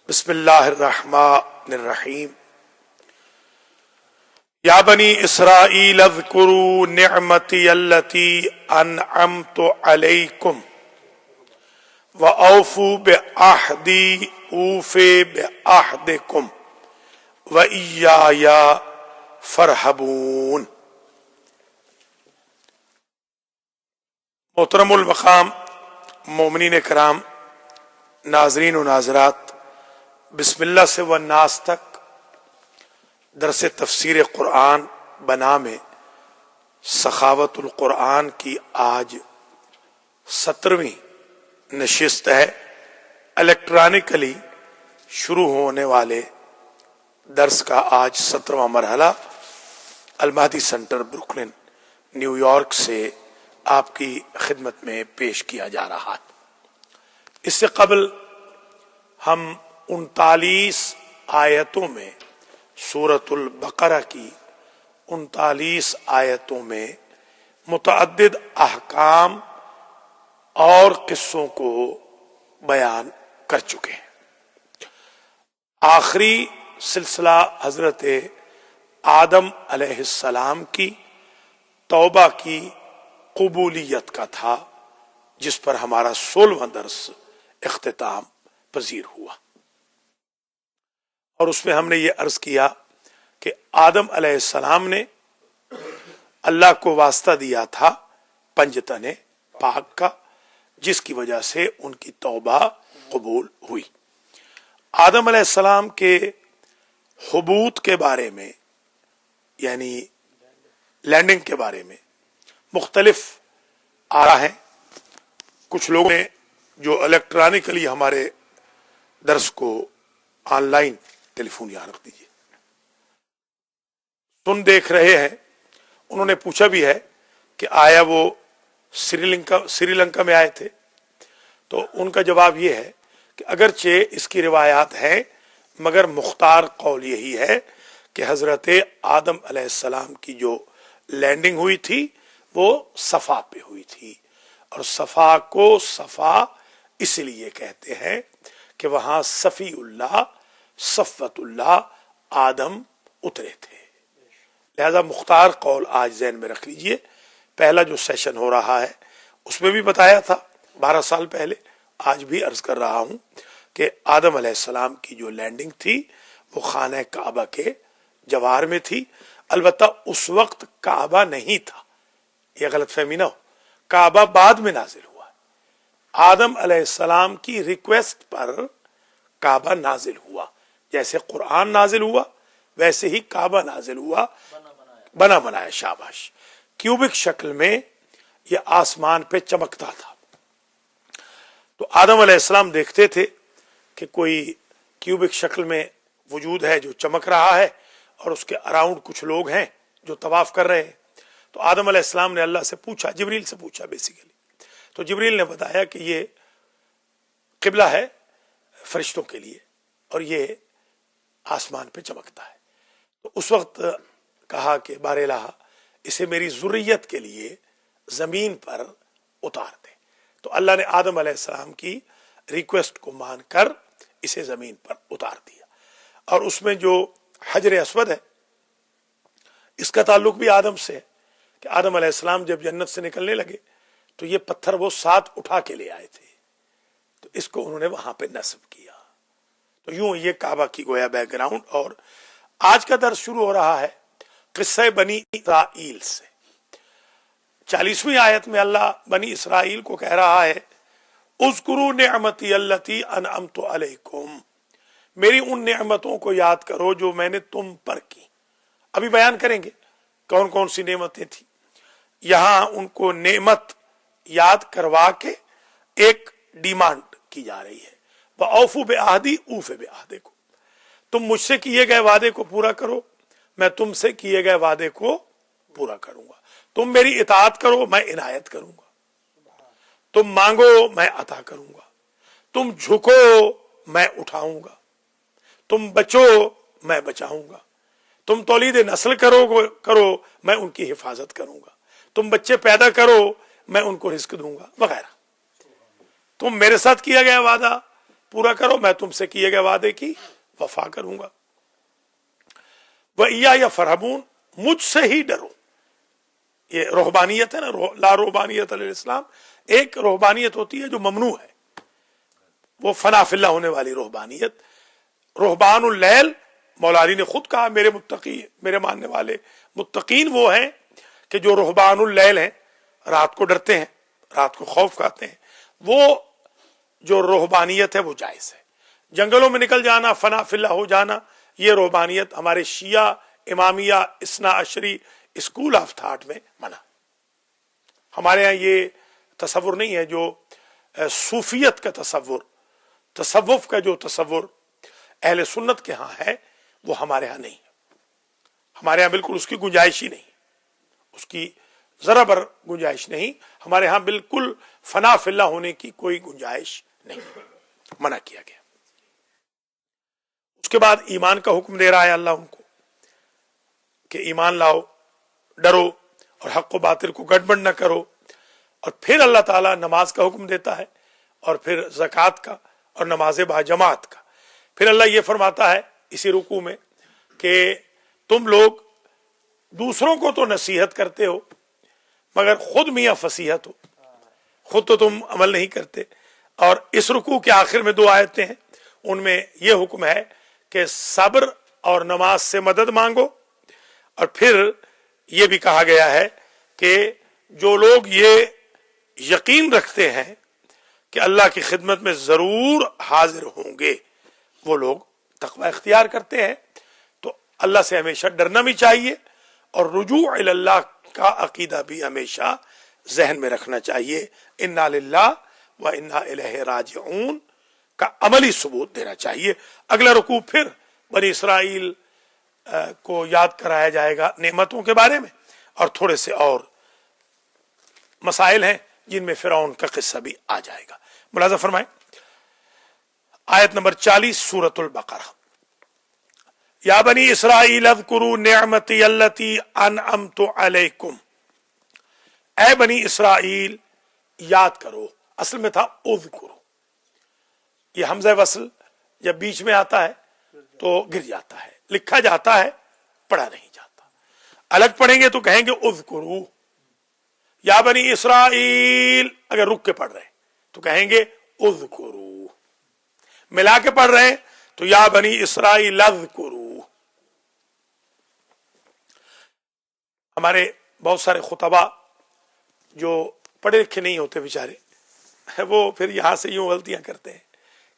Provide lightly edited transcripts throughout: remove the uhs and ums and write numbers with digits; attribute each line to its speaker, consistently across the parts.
Speaker 1: بسم اللہ الرحمن الرحیم یا بنی اسرائیل اذکروا نعمتی التی انعمت علیکم وأوفوا بعہدی اوف بعہدکم وإیایا فارہبون۔ محترم المقام مومنین کرام، ناظرین و ناظرات، بسم اللہ سے والناس تک درس تفسیر قرآن بنام سخاوت القرآن کی آج 17ویں نشست ہے۔ الیکٹرانکلی شروع ہونے والے درس کا آج 17واں مرحلہ المہدی سینٹر بروکلن نیو یارک سے آپ کی خدمت میں پیش کیا جا رہا ہے۔ اس سے قبل ہم 39 آیتوں میں سورۃ البقرہ کی 39 آیتوں میں متعدد احکام اور قصوں کو بیان کر چکے ہیں۔ آخری سلسلہ حضرت آدم علیہ السلام کی توبہ کی قبولیت کا تھا، جس پر ہمارا 16واں درس اختتام پذیر ہوا، اور اس میں ہم نے یہ عرض کیا کہ آدم علیہ السلام نے اللہ کو واسطہ دیا تھا پنجتن پاک کا، جس کی وجہ سے ان کی توبہ قبول ہوئی۔ آدم علیہ السلام کے حبوط کے بارے میں، یعنی لینڈنگ کے بارے میں مختلف آراء ہیں۔ کچھ لوگوں نے جو الیکٹرانکلی ہمارے درس کو آن لائن، ٹیلی فون یہاں رکھ دیجیے، سن دیکھ رہے ہیں، انہوں نے پوچھا بھی ہے کہ آیا وہ سری لنکا میں آئے تھے؟ تو ان کا جواب یہ ہے کہ اگرچہ اس کی روایات ہیں، مگر مختار قول یہی ہے کہ حضرت آدم علیہ السلام کی جو لینڈنگ ہوئی تھی وہ صفا پہ ہوئی تھی، اور صفا کو صفا اس لیے کہتے ہیں کہ وہاں صفی اللہ، صفوت اللہ آدم اترے تھے۔ لہذا مختار قول آج ذہن میں رکھ لیجئے۔ پہلا جو سیشن ہو رہا ہے اس میں بھی بتایا تھا 12 سال پہلے، آج بھی عرض کر رہا ہوں کہ آدم علیہ السلام کی جو لینڈنگ تھی وہ خانہ کعبہ کے جوار میں تھی۔ البتہ اس وقت کعبہ نہیں تھا، یہ غلط فہمی نہ ہو، کعبہ بعد میں نازل ہوا۔ آدم علیہ السلام کی ریکویسٹ پر کعبہ نازل ہوا، جیسے قرآن نازل ہوا ویسے ہی کعبہ نازل ہوا، بنا بنایا، شاباش، کیوبک شکل میں یہ آسمان پہ چمکتا تھا۔ تو آدم علیہ السلام دیکھتے تھے کہ کوئی کیوبک شکل میں وجود ہے جو چمک رہا ہے، اور اس کے اراؤنڈ کچھ لوگ ہیں جو طواف کر رہے ہیں۔ تو آدم علیہ السلام نے اللہ سے پوچھا، جبریل سے پوچھا بیسیکلی، تو جبریل نے بتایا کہ یہ قبلہ ہے فرشتوں کے لیے، اور یہ آسمان پہ چمکتا ہے۔ تو اس وقت کہا کہ بار الہ، اسے میری ذریت کے لیے زمین پر اتار دے۔ تو اللہ نے آدم علیہ السلام کی ریکویسٹ کو مان کر اسے زمین پر اتار دیا، اور اس میں جو حجر اسود ہے اس کا تعلق بھی آدم سے ہے کہ آدم علیہ السلام جب جنت سے نکلنے لگے تو یہ پتھر وہ ساتھ اٹھا کے لے آئے تھے، تو اس کو انہوں نے وہاں پہ نصب کیا۔ تو یوں یہ کعبہ کی گویا بیک گراؤنڈ۔ اور آج کا درس شروع ہو رہا ہے قصہ بنی اسرائیل سے۔ 40ویں آیت میں اللہ بنی اسرائیل کو کہہ رہا ہے، اذکروا نعمتی التی انعمت علیکم، میری ان نعمتوں کو یاد کرو جو میں نے تم پر کی۔ ابھی بیان کریں گے کون کون سی نعمتیں تھیں۔ یہاں ان کو نعمت یاد کروا کے ایک ڈیمانڈ کی جا رہی ہے، وَأَوْفُوا بِعَهْدِي أُوفِ بِعَهْدِكُمْ، تم مجھ سے کیے گئے وعدے کو پورا کرو، میں تم سے کیے گئے وعدے کو پورا کروں گا۔ تم میری اطاعت کرو، میں عنایت کروں گا۔ تم مانگو، میں عطا کروں گا۔ تم جھکو، میں اٹھاؤں گا۔ تم بچو، میں بچاؤں گا۔ تم تولید نسل کرو، میں ان کی حفاظت کروں گا۔ تم بچے پیدا کرو، میں ان کو رزق دوں گا، وغیرہ۔ تم میرے ساتھ کیا گیا وعدہ पूरा करो, मैं तुमसे किए गए वादे की वफा करूंगा। वइया या फरहबून, मुझसे ही डरो। ये रोहबानियत है ना, ला रोहबानियत अल इस्लाम। एक रोहबानियत होती है जो ममनू है, वो फनाफिल्ला होने वाली रोहबानियत। रोहबानुल लैल, मौला अली ने खुद कहा मेरे मुत्तकी, मेरे मानने वाले मुत्तकीन वो हैं कि जो रोहबानुल लैल हैं, रात को डरते हैं, रात को खौफ खाते हैं। वो जो रोहबानियत है वो जायज है। जंगलों में निकल जाना, फनाफिल्ला हो जाना, ये रोहबानियत हमारे शिया Imamia इस्ना Ashari school of thought में मना। हमारे यहाँ ये तसव्वुर नहीं है जो सूफियत का तसव्वुर, तसव्वुफ का जो तसव्वुर अहले सुन्नत के यहाँ है, वो हमारे यहाँ नहीं है। हमारे यहाँ बिल्कुल उसकी गुंजाइश ही नहीं, उसकी जरा बर गुंजाइश नहीं। हमारे यहाँ बिल्कुल फना फिल्ला होने की कोई गुंजाइश नहीं, मना किया गया। उसके बाद ईमान का हुक्म दे रहा है अल्लाह उनको कि ईमान लाओ, डरो और हक व बातिल को गड़बड़ न करो। और फिर अल्लाह ताला नमाज का हुक्म देता है, और फिर ज़कात का और नमाज बाजमात का। फिर अल्लाह ये फरमाता है इसी रुकू में कि तुम लोग दूसरों को तो नसीहत करते हो मगर खुद मियाँ फसीहत हो, खुद तो तुम अमल नहीं करते। और इस रुकू के आखिर में 2 आयतें हैं, उनमें यह हुक्म है कि सब्र और नमाज से मदद मांगो। और फिर यह भी कहा गया है कि जो लोग ये यकीन रखते हैं कि अल्लाह की खिदमत में जरूर हाजिर होंगे, वो लोग तकवा इख्तियार करते हैं। तो अल्लाह से हमेशा डरना भी चाहिए और रुजू इल्लाह का अकीदा भी हमेशा जहन में रखना चाहिए। इन्ना लिल्लाह व इन्ना इलैहि राजिऊन का अमली सबूत देना चाहिए। अगला रुकू फिर बनी इसराइल को याद कराया जाएगा नेमतों के बारे में, और थोड़े से और मसाइल हैं जिनमें फिरौन का किस्सा भी आ जाएगा। मुलाजा फरमाएं आयत नंबर 40 सूरतुल बकरा। या बनी इसराइल अज़कुरू निअमती अल्लती अनअमतु अलैकुम। ऐ बनी इसराइल याद करो, असल में था उज़कुरू। ये हमज़ा वसल जब बीच में आता है तो गिर जाता है, लिखा जाता है, पढ़ा नहीं जाता। अलग पढ़ेंगे तो कहेंगे उज़कुरू। या बनी इसराइल अगर रुक के पढ़ रहे हैं तो कहेंगे उज़कुरू। मिला के पढ़ रहे हैं तो या बनी इसराइल अज़कुरू। हमारे बहुत सारे खुतबा जो पढ़े लिखे नहीं होते बेचारे, वो फिर यहां से यूं गलतियां करते हैं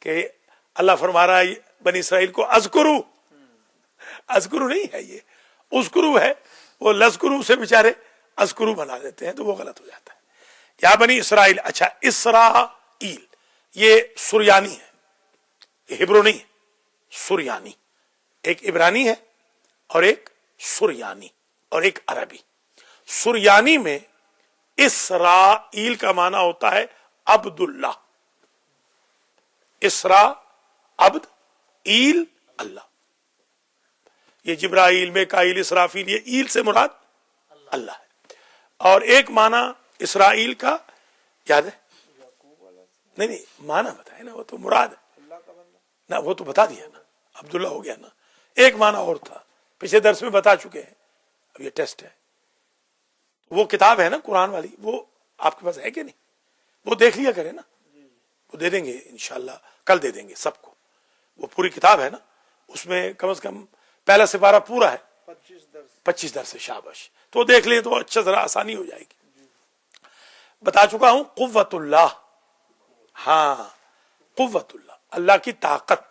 Speaker 1: कि अल्लाह फरमा रहा है बनी इसराइल को अज़कुरू। अज़कुरू नहीं है, ये उज़कुरू है। वो लज़कुरू से बेचारे अज़कुरू बना देते हैं, तो वो गलत हो जाता है। या बनी इसराइल, अच्छा इसराइल ये सुरयानी है, ये हिब्रू नहीं है, सुरयानी। एक इब्रानी है और एक सुरयानी और एक अरबी। सुरयानी में इसराइल का माना होता है अब्दुल्लाह। इसरा अब्द, ईल अल्लाह। ये जिब्राइल मिकाईल इसराफील, ये ईल से मुराद अल्लाह है। और एक माना इसराइल का याद है? नहीं, माना बताए ना, वो तो मुराद है ना, वो तो बता दिया ना, अब्दुल्ला हो गया ना। एक माना और था, पिछले दर्स में बता चुके हैं, अब ये टेस्ट है। वो किताब है ना कुरान वाली, वो आपके पास है कि नहीं? वो देख लिया करे ना, वो दे देंगे इंशाल्लाह, कल दे देंगे सबको। वो पूरी किताब है ना, उसमें कम से कम पहला सिपारा पूरा है, 25 दर्स है, शाबाश। तो देख लिए तो अच्छा जरा आसानी हो जाएगी। बता चुका हूं कुव्वतुल्लाह, हाँ कुव्वतुल्लाह, अल्लाह की ताकत।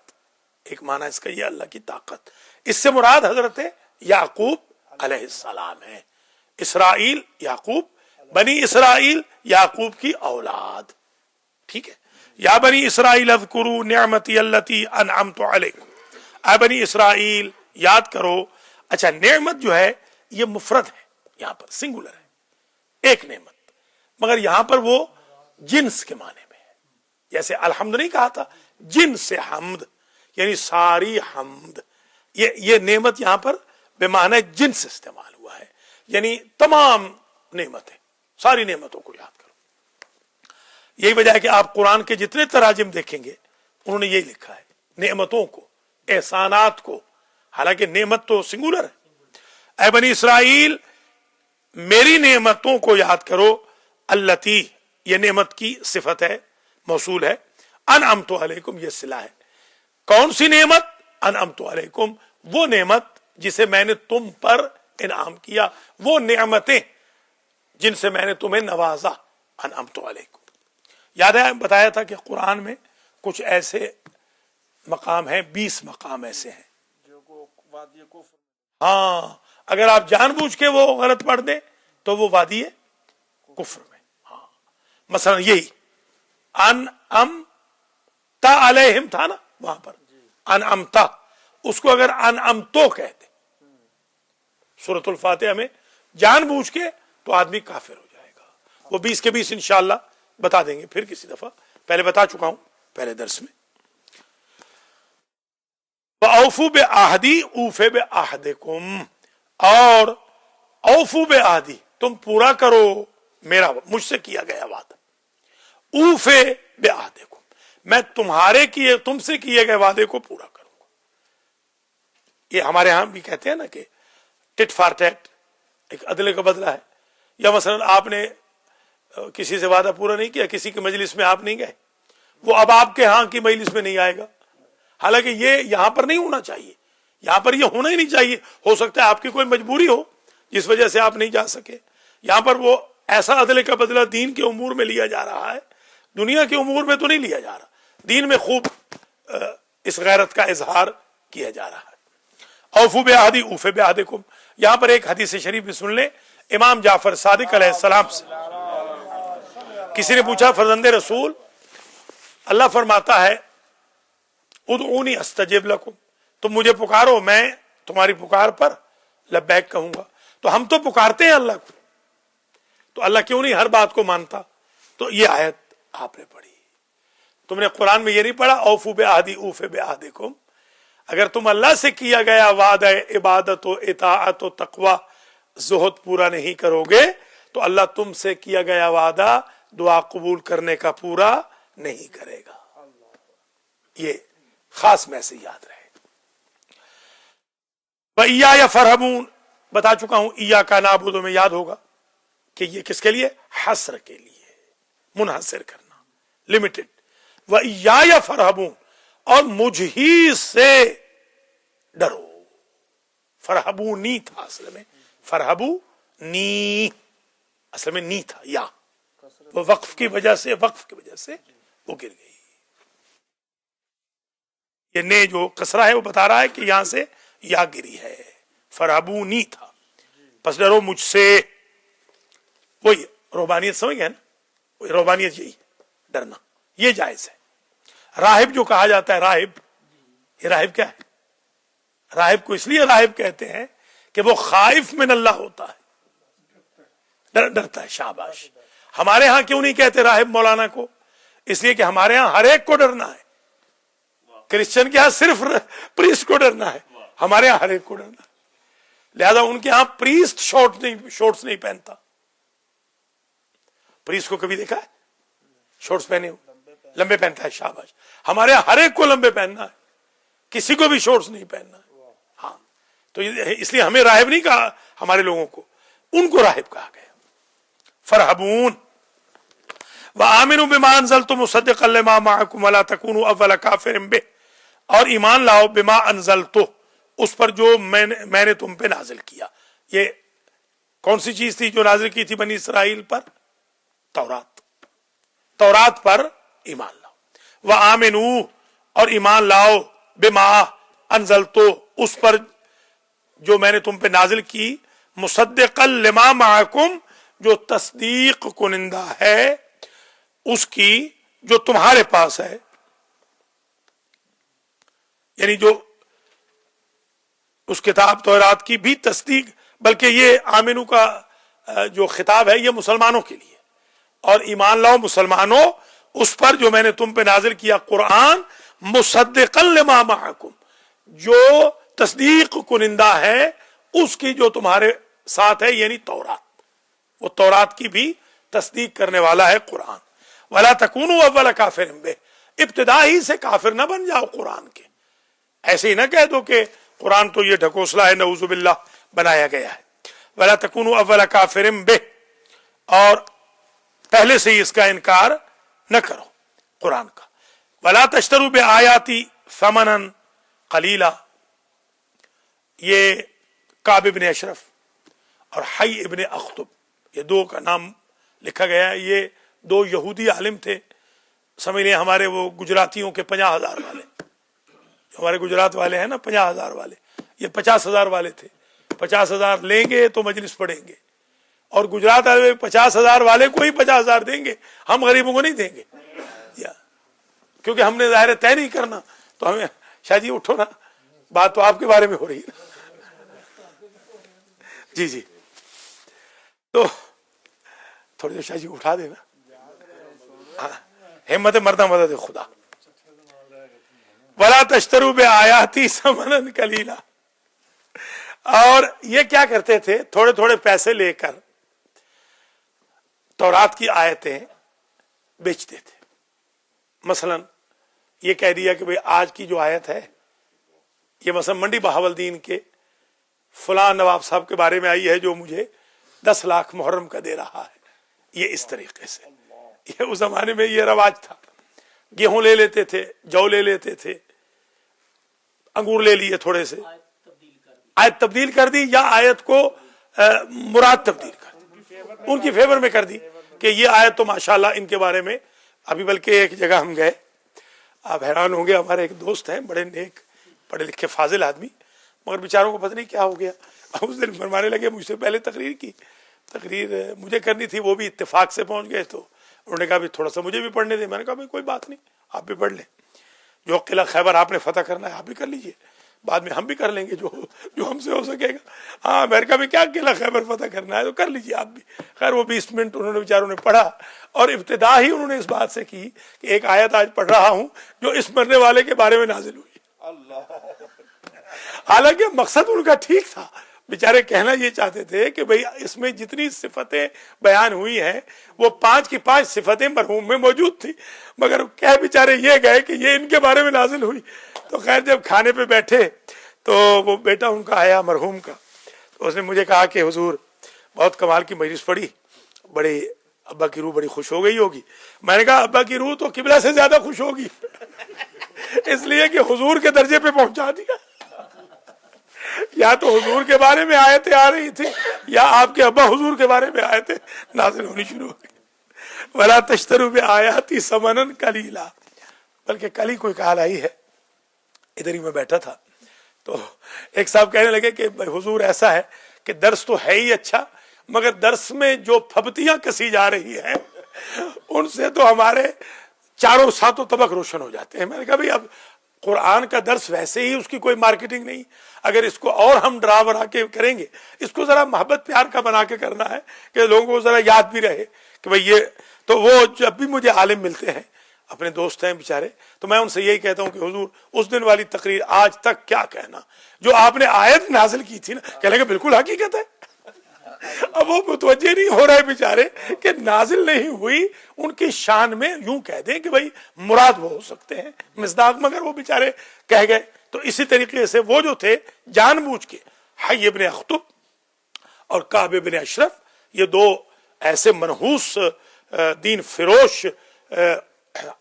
Speaker 1: एक माना इसका ये अल्लाह की ताकत। इससे मुराद हजरत याकूब अलैहिस्सलाम है। इसराइल याकूब, बनी इसराइल याकूब की औलाद, ठीक है। या बनी इसराइल अज़कुरू निअमती अल्लती अनअमतु अलैकुम। आ बनी इसराइल याद करो। अच्छा, नेमत जो है ये मुफरद है, यहां पर सिंगुलर है, एक नेमत, मगर यहां पर वो जिन्स के माने में है। जैसे अलहम्द नहीं कहा था, जिन्स से हमद, यानी सारी हमद। ये नेमत यहां पर बेमाने जिन्स इस्तेमाल हुआ है, यानी तमाम नेमतें, सारी नेमतों को याद करो। यही वजह है कि आप कुरान के जितने तराजिम देखेंगे उन्होंने यही लिखा है, नेमतों को, एहसानात को, हालांकि नेमत तो सिंगुलर है। ऐ बनी इसराइल, मेरी नेमतों को याद करो। अल्लती, ये नेमत की सिफत है, मौसूल है। अनअमतु अलैकुम, ये सिला है। कौन सी नेमत? अनअमतु अलैकुम, वो नेमत जिसे मैंने तुम पर इनाम किया, वो नेमतें जिनसे मैंने तुम्हें नवाजा। अनअमतु अलैकुम, याद है बताया था कि कुरान में कुछ ऐसे मकाम हैं, 20 मकाम ऐसे हैं जो वादी कुफ्र, हाँ, अगर आप जानबूझ के वो गलत पढ़ दें तो वो वादी कुफ्र में। हाँ, मसलन यही अनअमता अलैहिम था ना, वहां पर अनअमता, उसको अगर अनअमतो कहते सूरतुल फातिहा में जानबूझ के, तो आदमी काफिर हो जाएगा। वो 20 के 20 इंशाअल्लाह बता देंगे फिर किसी दफा, पहले बता चुका हूं पहले दर्स में। औफू बे आहदी ऊफे बे आहदिकुम, और औफू बे आहदी, तुम पूरा करो मेरा, मुझसे किया गया वादा। ऊफे बे आहदिकुम, मैं तुमसे किए गए वादे को पूरा करूंगा। ये हमारे यहां भी कहते हैं ना कि टिट फॉर टैट, एक अदले का बदला है। या मसलन आपने किसी से वादा पूरा नहीं किया, किसी की मजलिस में आप नहीं गए, वो अब आपके यहां की मजलिस में नहीं आएगा। हालांकि ये यहां पर नहीं होना चाहिए, यहां पर ये होना ही नहीं चाहिए। हो सकता है आपकी कोई मजबूरी हो जिस वजह से आप नहीं जा सके। यहां पर वो ऐसा अदले का बदला दीन के उमूर में लिया जा रहा है, दुनिया के उमूर में तो नहीं लिया जा रहा। दीन में खूब इस गैरत का इजहार किया जा रहा है। औफू बे आहदी ऊफे बे आहदिकुम, यहां पर एक हदीस शरीफ भी सुन ले, इमाम जाफर सादिक अलैहिस्सलाम से किसी ने पूछा, फरजंदे रसूल, अल्लाह फरमाता है उदऊनी अस्तजिब लकुम, तुम मुझे पुकारो मैं तुम्हारी पुकार पर लब्बैक कहूंगा। तो हम तो पुकारते हैं अल्लाह को, तो अल्लाह क्यों नहीं हर बात को मानता? तो ये आयत आपने पढ़ी, तुमने कुरान में ये नहीं पढ़ा औफू बे आहदी ऊफे बे आहदिकुम। अगर तुम अल्लाह से किया गया वादा इबादत व इताअत व तकवा ज़ुहद पूरा नहीं करोगे, तो अल्लाह तुमसे किया गया वादा दुआ कबूल करने का पूरा नहीं करेगा। ये खास मैसेज याद रहे। वइया या फरहबून, बता चुका हूं, इया का नाबुदो में याद होगा कि ये किसके लिए? हसर के लिए, मुनहसर करना, लिमिटेड। वइया या फरहबून, और मुझ ही से डरो। फरहबू नी था असल में, फरहबू नी असल में नी था, या वो वक्फ की वजह से वो गिर गई। ये ने जो कसरा है वो बता रहा है कि यहां से या गिरी है। फरहबू नी था, बस डरो मुझसे। वही रोबानियत समझ गए ना, वही रोबानियत यही डरना, ये जायज है। राहिब जो कहा जाता है, राहिब, ये राहिब क्या है? राहिब को इसलिए राहिब कहते हैं कि वो खाइफ मिन अल्लाह होता है, डरता है। शाबाश। हमारे यहां क्यों नहीं कहते राहिब मौलाना को? इसलिए कि हमारे यहां हर एक को डरना है। क्रिश्चियन के यहां सिर्फ प्रीस्ट को डरना है, हमारे यहां हर एक को डरना है। लिहाजा उनके यहां प्रीस्ट शॉर्ट्स नहीं पहनता। प्रीस्ट को कभी देखा है शॉर्ट्स पहने हो? लंबे पहनता है। शाबाश। हमारे यहां हर एक को लंबे पहनना है, किसी को भी शॉर्ट्स नहीं पहनना है। हाँ, तो इसलिए हमें राहिब नहीं कहा हमारे लोगों को, उनको राहिब कहा गया। फरहबून व आमिनु बिमा अनज़लतु मुसद्दिक़न लिमा मअकुम वला तकूनु अव्वल काफ़िरिन बिह, और ईमान लाओ बिमा अनज़लतु, उस पर जो मैंने तुम पे नाजिल किया। ये कौन सी चीज थी जो नाजिल की थी बनी इसराइल पर? तौरात पर ईमान लाओ। व आमिनु, और ईमान लाओ बिमा अनज़लतु, उस पर जो मैंने तुम पे नाजिल की, मुसद्दिक़न लिमा मअकुम, जो तस्दीक कुनिंदा है उसकी जो तुम्हारे पास है। यानी जो उस किताब तौरात की भी तस्दीक, बल्कि ये आमिनू का जो खिताब है ये मुसलमानों के लिए, और ईमान लाओ मुसलमानों उस पर जो मैंने तुम पे नाजिल किया कुरान, मुसद्दिक़न लिमा मअकुम, जो तस्दीक कुनिंदा है उसकी जो तुम्हारे साथ है, यानी तौरात। वो तौरात की भी तस्दीक करने वाला है कुरान। वला तकूनु अव्वल काफ़िरिन बिह, ابتدا ہی سے کافر نہ بن جاؤ قرآن کے، ایسے ہی نہ کہہ دو کہ قرآن تو یہ ڈھکوسلا ہے، نعوذ باللہ بنایا گیا ہے۔ ولا تکونوا اول کافر بہ، اور پہلے سے ہی اس کا انکار نہ کرو قرآن کا۔ ولا تشتروا بآیاتی ثمنا قلیلا، یہ کعب ابن اشرف اور حی ابن اخطب، یہ دو کا نام لکھا گیا ہے۔ یہ دو یہودی عالم تھے، سمجھ لیں ہمارے وہ گجراتیوں کے 50,000 والے، ہمارے گجرات والے ہیں نا 50,000 والے، یہ 50,000 والے تھے۔ 50,000 لیں گے تو مجلس پڑھیں گے، اور گجرات والے 50,000 والے کو ہی 50,000 دیں گے، ہم غریبوں کو نہیں دیں گے، کیونکہ ہم نے ظاہر طے نہیں کرنا، تو ہمیں شاہ جی اٹھو نا، بات تو آپ کے بارے میں ہو رہی ہے نا۔ جی جی، تو تھوڑی دیر شاہ جی اٹھا دینا، ہمت مردہ مدد خدا۔ ولا تشتروا بآیاتی ثمنا قلیلا، اور یہ کیا کرتے تھے، تھوڑے تھوڑے پیسے لے کر تورات کی آیتیں بیچتے تھے۔ مثلا یہ کہہ دیا کہ بھئی آج کی جو آیت ہے یہ مثلا منڈی بہاولدین کے فلاں نواب صاحب کے بارے میں آئی ہے جو مجھے 10 لاکھ محرم کا دے رہا ہے، یہ اس طریقے سے، یہ اس زمانے میں یہ رواج تھا۔ گیہوں لے لیتے تھے، جو لے لیتے تھے، انگور لے لیے تھوڑے سے، آیت تبدیل کر دی، یا آیت کو مراد تبدیل کر دی، ان کی فیور میں کر دی کہ یہ آیت تو ماشاءاللہ ان کے بارے میں۔ ابھی بلکہ ایک جگہ ہم گئے، آپ حیران ہوں گے، ہمارے ایک دوست ہیں بڑے نیک پڑھے لکھے فاضل آدمی، مگر بیچاروں کو پتہ نہیں کیا ہو گیا، اس دن فرمانے لگے مجھ سے پہلے تقریر مجھے کرنی تھی، وہ بھی اتفاق سے پہنچ گئے، تو انہوں نے کہا بھی تھوڑا سا مجھے بھی پڑھنے دیں۔ میں نے کہا بھائی کوئی بات نہیں، آپ بھی پڑھ لیں، جو قلعہ خیبر آپ نے فتح کرنا ہے آپ بھی کر لیجئے، بعد میں ہم بھی کر لیں گے جو ہم سے ہو سکے گا۔ ہاں امریکہ میں کیا قلعہ خیبر فتح کرنا ہے، تو کر لیجئے آپ بھی۔ خیر وہ 20 منٹ انہوں نے بیچاروں نے پڑھا، اور ابتدا ہی انہوں نے اس بات سے کی کہ ایک آیت آج پڑھ رہا ہوں جو اس مرنے والے کے بارے میں نازل ہوئی۔ حالانکہ مقصد ان کا ٹھیک تھا، بیچارے کہنا یہ چاہتے تھے کہ بھئی اس میں جتنی صفتیں بیان ہوئی ہیں وہ 5 کی 5 صفتیں مرحوم میں موجود تھی، مگر کہہ بیچارے یہ گئے کہ یہ ان کے بارے میں نازل ہوئی۔ تو خیر جب کھانے پہ بیٹھے تو وہ بیٹا ان کا آیا مرحوم کا، تو اس نے مجھے کہا کہ حضور بہت کمال کی مجلس پڑھی، بڑی ابا کی روح بڑی خوش ہو گئی ہوگی۔ میں نے کہا ابا کی روح تو قبلہ سے زیادہ خوش ہوگی، اس لیے کہ حضور کے درجے پہ پہنچا دیا۔ یا تو حضور کے بارے میں آیتیں آ رہی تھی، یا آپ کے ابا حضور کے بارے میں آیتیں نازل ہونی شروع ہو گئی۔ ولا تشتروا بآیاتی ثمنا قلیلا، بلکہ کل ہی کوئی کال آئی ہے، ادھر ہی میں بیٹھا تھا، تو ایک صاحب کہنے لگے کہ حضور ایسا ہے کہ درس تو ہے ہی اچھا، مگر درس میں جو پھبتیاں کسی جا رہی ہیں ان سے تو ہمارے چاروں ساتوں طبق روشن ہو جاتے ہیں۔ میں نے کہا بھائی اب قرآن کا درس ویسے ہی اس کی کوئی مارکیٹنگ نہیں، اگر اس کو اور ہم ڈرا بنا کے کریں گے، اس کو ذرا محبت پیار کا بنا کے کرنا ہے کہ لوگوں کو ذرا یاد بھی رہے کہ بھئی یہ تو۔ وہ جب بھی مجھے عالم ملتے ہیں، اپنے دوست ہیں بیچارے، تو میں ان سے یہی کہتا ہوں کہ حضور اس دن والی تقریر آج تک کیا کہنا، جو آپ نے آیت نازل کی تھی نا، کہنے کہ بالکل حقیقت ہے۔ اب وہ متوجہ نہیں ہو رہے بیچارے کہ نازل نہیں ہوئی، ان کی شان میں یوں کہہ دیں کہ بھئی مراد وہ ہو سکتے ہیں مصداق، مگر وہ بیچارے کہہ گئے۔ تو اسی طریقے سے وہ جو تھے جان بوجھ کے، حی ابن اخطب اور کعب ابن اشرف، یہ دو ایسے منحوس دین فروش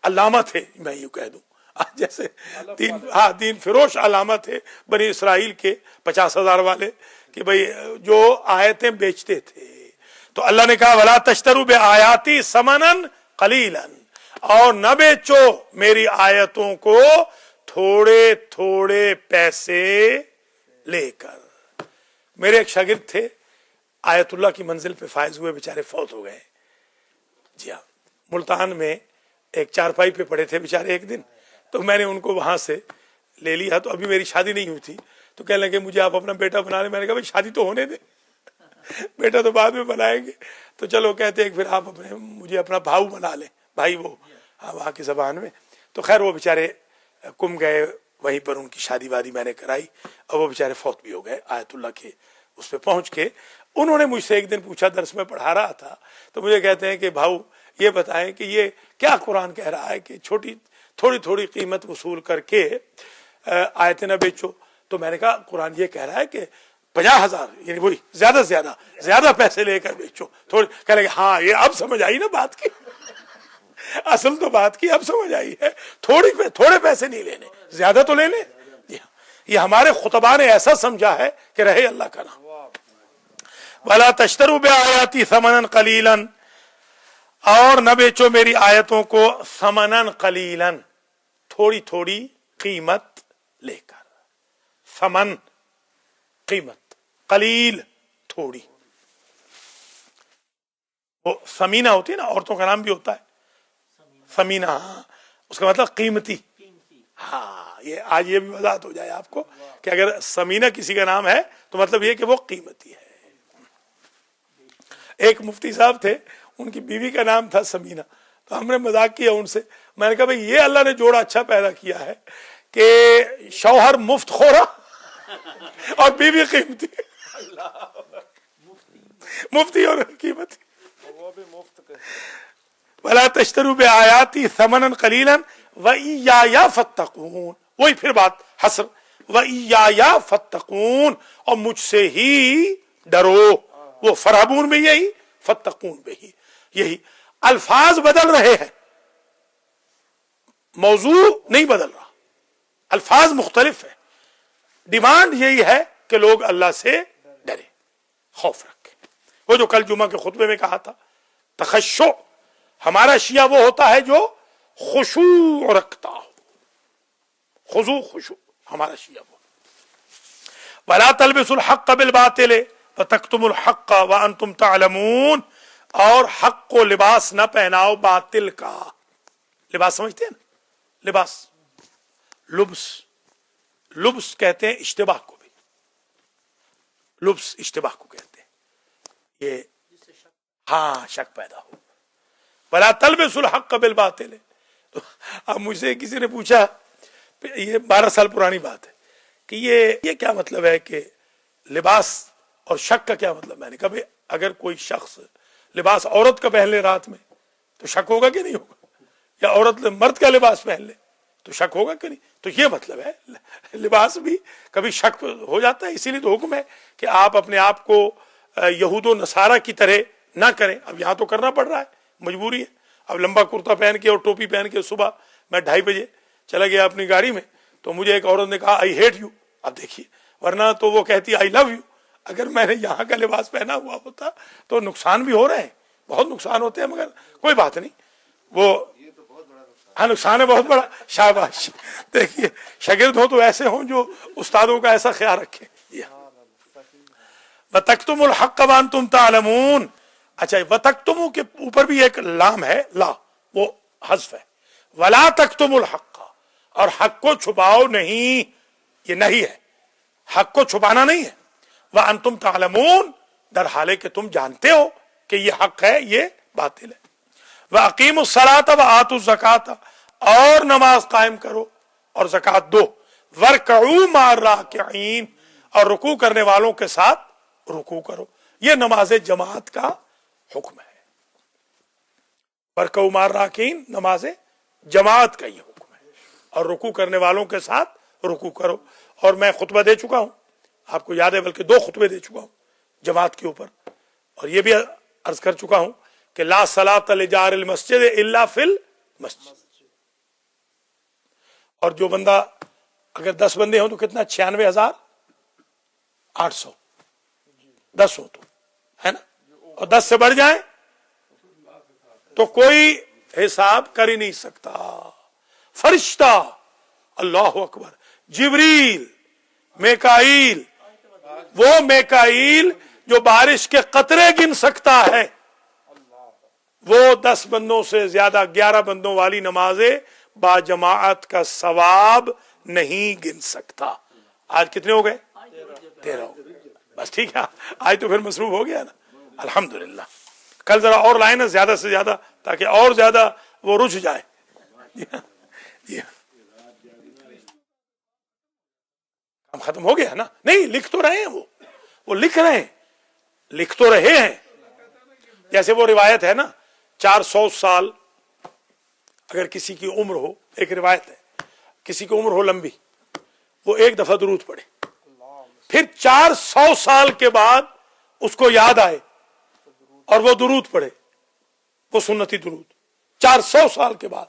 Speaker 1: علامہ تھے، میں یوں کہہ دوں جیسے دین فروش علامہ تھے بنی اسرائیل کے 50,000 والے، کہ بھئی جو آیتیں بیچتے تھے۔ تو اللہ نے کہا ولا تشتروا بآیاتی ثمنا قلیلا، اور نہ بیچو میری آیتوں کو تھوڑے تھوڑے پیسے لے کر۔ میرے ایک شاگرد تھے، آیت اللہ کی منزل پہ فائز ہوئے، بیچارے فوت ہو گئے۔ جی ہاں، ملتان میں ایک چارپائی پہ پڑے تھے بیچارے ایک دن، تو میں نے ان کو وہاں سے لے لیا، تو ابھی میری شادی نہیں ہوئی تھی، تو کہنے لگے مجھے آپ اپنا بیٹا بنا لیں۔ میں نے کہا بھائی شادی تو ہونے دیں، بیٹا تو بعد میں بنائیں گے۔ تو چلو کہتے ہیں کہ پھر آپ مجھے اپنا بھاؤ بنا لیں، بھائی وہ وہاں کی زبان میں۔ تو خیر وہ بیچارے کم گئے، وہیں پر ان کی شادی وادی میں نے کرائی، اور وہ بیچارے فوت بھی ہو گئے آیت اللہ کے اس پہ پہنچ کے۔ انہوں نے مجھ سے ایک دن پوچھا، درس میں پڑھا رہا تھا، تو مجھے کہتے ہیں کہ بھاؤ یہ بتائیں کہ یہ کیا قرآن کہہ رہا ہے کہ چھوٹی थोड़ी थोड़ी कीमत वसूल करके आयतें न बेचो। तो मैंने कहा कुरान ये कह रहा है कि 50,000 यानी वही ज्यादा से ज्यादा पैसे लेकर बेचो। थोड़ी कह रहे हाँ ये अब समझ आई ना बात की, असल तो बात की अब समझ आई है, थोड़े पैसे नहीं लेने, ज्यादा तो ले ले। ये हमारे खुतबा ने ऐसा समझा है कि रहे अल्लाह का नाम। वला तश्तरू बिआयाती समनन कलीलन, और न बेचो मेरी आयतों को समनन कलीलन, थोड़ी थोड़ी कीमत लेकर। समन कीमत, कलील थोड़ी। वो समीना होती है ना, औरतों का नाम भी होता है समीना, हाँ, उसका मतलब कीमती। हाँ, ये आज ये भी वजाहत हो जाए आपको कि अगर समीना किसी का नाम है तो मतलब ये कि वो कीमती है। एक मुफ्ती साहब थे, उनकी बीवी का नाम था समीना, तो हमने मजाक किया उनसे, मैंने कहा भाई ये अल्लाह ने जोड़ा अच्छा पैदा किया है कि शौहर मुफ्त खोरा और बीवी कीमती, मुफ्ती और कीमती।
Speaker 2: वो भी मुफ्त।
Speaker 1: वला तश्तरू बिआयाती समनन कलीलन व इय्याया फत्तकून, वही फिर बात हस्र, व इय्याया फत्तकून, और मुझसे ही डरो। वो फरहबून में यही, फत्तकून में ही यही। अल्फाज बदल रहे हैं, मौजू नहीं बदल रहा, अल्फाज मुख्तलिफ है। डिमांड यही है कि लोग अल्लाह से डरे, खौफ रखें। वो जो कल जुमा के खुतबे में कहा था, तखश्शु, हमारा शिया वो होता है जो खुशू रखता हो, खुशू हमारा शिया वो। वला तलबिसुल हक़्क़ बिल बातिल व तक्तुमुल हक़्क़ व अंतुम तअलमून, और हक को लिबास न पहनाओ बातिल का। लिबास समझते हैं ना, लिबास, लुब्स कहते हैं इश्तिबाह को भी, लुब्स इश्तिबाह को कहते हैं, ये हाँ शक पैदा हो। वला तलबिसुल हक़्क़ बिल बातिल, तो अब मुझसे किसी ने पूछा, ये 12 साल पुरानी बात है, कि ये क्या मतलब है कि लिबास और शक का क्या मतलब। मैंने कहा भाई अगर कोई शख्स लिबास औरत का पहन ले रात में तो शक होगा कि नहीं होगा, या औरत मर्द का लिबास पहन ले तो शक होगा कि नहीं। तो ये मतलब है लिबास भी कभी शक हो जाता है, इसीलिए तो हुक्म है कि आप अपने आप को यहूदो नसारा की तरह ना करें। अब यहाँ तो करना पड़ रहा है, मजबूरी है। अब लंबा कुर्ता पहन के और टोपी पहन के सुबह मैं 2:30 बजे चला गया अपनी गाड़ी में, तो मुझे एक औरत ने कहा आई हेट यू। अब देखिए, वरना तो वो कहती आई लव यू। अगर मैंने यहाँ का लिबास पहना हुआ होता तो नुकसान भी हो रहे हैं, बहुत नुकसान होते हैं, मगर कोई बात नहीं, वो हाँ नुकसान है बहुत बड़ा। शाबाश, देखिए शागिर्द हो तो ऐसे हों जो उस्तादों का ऐसा ख्याल रखें। वतक्तुमुल हक़्क़ व अंतुम तालमून, अच्छा वतक्तुमु के ऊपर भी एक लाम है, ला, वो हज़्फ़ है। वला तक्तुमुल हक़्क़, और हक को छुपाओ नहीं, ये नहीं है, हक को छुपाना नहीं है। व अंतुम तालमून, दर हाले कि तुम जानते हो कि ये हक है ये बातिल है। व अकीमुस सलात व आतुज़ ज़कात, और नमाज कायम करो और ज़कात दो। वरकऊ मार राकिईन, और रुकू करने वालों के साथ रुकू करो। ये नमाज जमात का हुक्म है। वरकऊ मार राकिईन, नमाज जमात का ये हुक्म है, और रुकू करने वालों के साथ रुकू करो। और मैं खुतबा दे चुका हूं, आपको याद है, बल्कि 2 खुतबे दे चुका हूं जमात के ऊपर, और ये भी अर्ज कर चुका हूं कि ला सलात लिजारिल मस्जिद इल्ला फिल मस्जिद। और जो बंदा, अगर 10 बंदे हो तो कितना, 96,800, 10 हो तो, है ना, और 10 से बढ़ जाए तो कोई हिसाब कर ही नहीं सकता। फरिश्ता, अल्लाह अकबर, जिब्रील, मेकाईल, वो मेकाईल जो बारिश के कतरे गिन सकता है, वो 10 बंदों से ज्यादा 11 बंदों वाली नमाजें बाजमाअत का सवाब नहीं गिन सकता। आज कितने हो गए, 13 हो गए, बस ठीक है, आज तो फिर मसरूफ हो गया ना, अल्हम्दुलिल्लाह। कल जरा और लाए ना ज्यादा से ज्यादा, ताकि और ज्यादा वो रुझ जाए। काम खत्म हो गया ना, नहीं लिख तो रहे हैं, वो लिख रहे हैं, लिख तो रहे हैं। जैसे वो रिवायत है ना, 400 साल اگر کسی کی عمر ہو، ایک روایت ہے کسی کی عمر ہو لمبی، وہ ایک دفعہ درود پڑھے، پھر 400 سال کے بعد اس کو یاد آئے اور وہ درود پڑھے، وہ سنتی درود 400 سال کے بعد،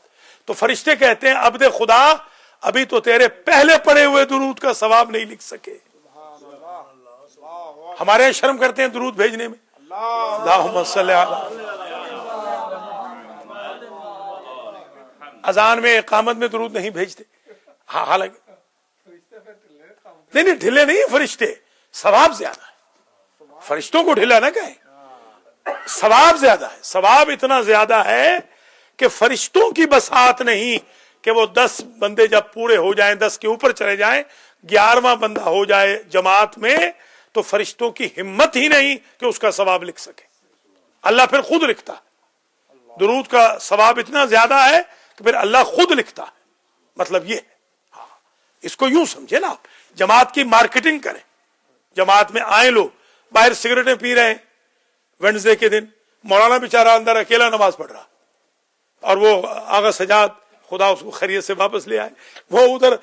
Speaker 1: تو فرشتے کہتے ہیں عبد خدا ابھی تو تیرے پہلے پڑھے ہوئے درود کا ثواب نہیں لکھ سکے۔ ہمارے یہاں شرم کرتے ہیں درود بھیجنے میں، اللہم صلی علی، اذان میں اقامت میں درود نہیں بھیجتے، ہاں حالانکہ نہیں ڈھلے نہیں فرشتے، ثواب زیادہ ہے، فرشتوں کو ڈھلا نہ کہیں، ثواب زیادہ ہے، ثواب اتنا زیادہ ہے کہ فرشتوں کی بساط نہیں کہ وہ 10 بندے جب پورے ہو جائیں، 10 کے اوپر چلے جائیں، 11واں بندہ ہو جائے جماعت میں، تو فرشتوں کی ہمت ہی نہیں کہ اس کا ثواب لکھ سکے، اللہ پھر خود لکھتا ہے، درود کا ثواب اتنا زیادہ ہے کہ پھر اللہ خود لکھتا ہے، مطلب یہ ہے، ہاں اس کو یوں سمجھے نا، آپ جماعت کی مارکیٹنگ کریں، جماعت میں آئیں لوگ، باہر سگریٹیں پی رہے ہیں وینڈسڈے کے دن، مولانا بیچارہ اندر اکیلا نماز پڑھ رہا، اور وہ آغا سجاد خدا اس کو خیریت سے واپس لے آئے، وہ ادھر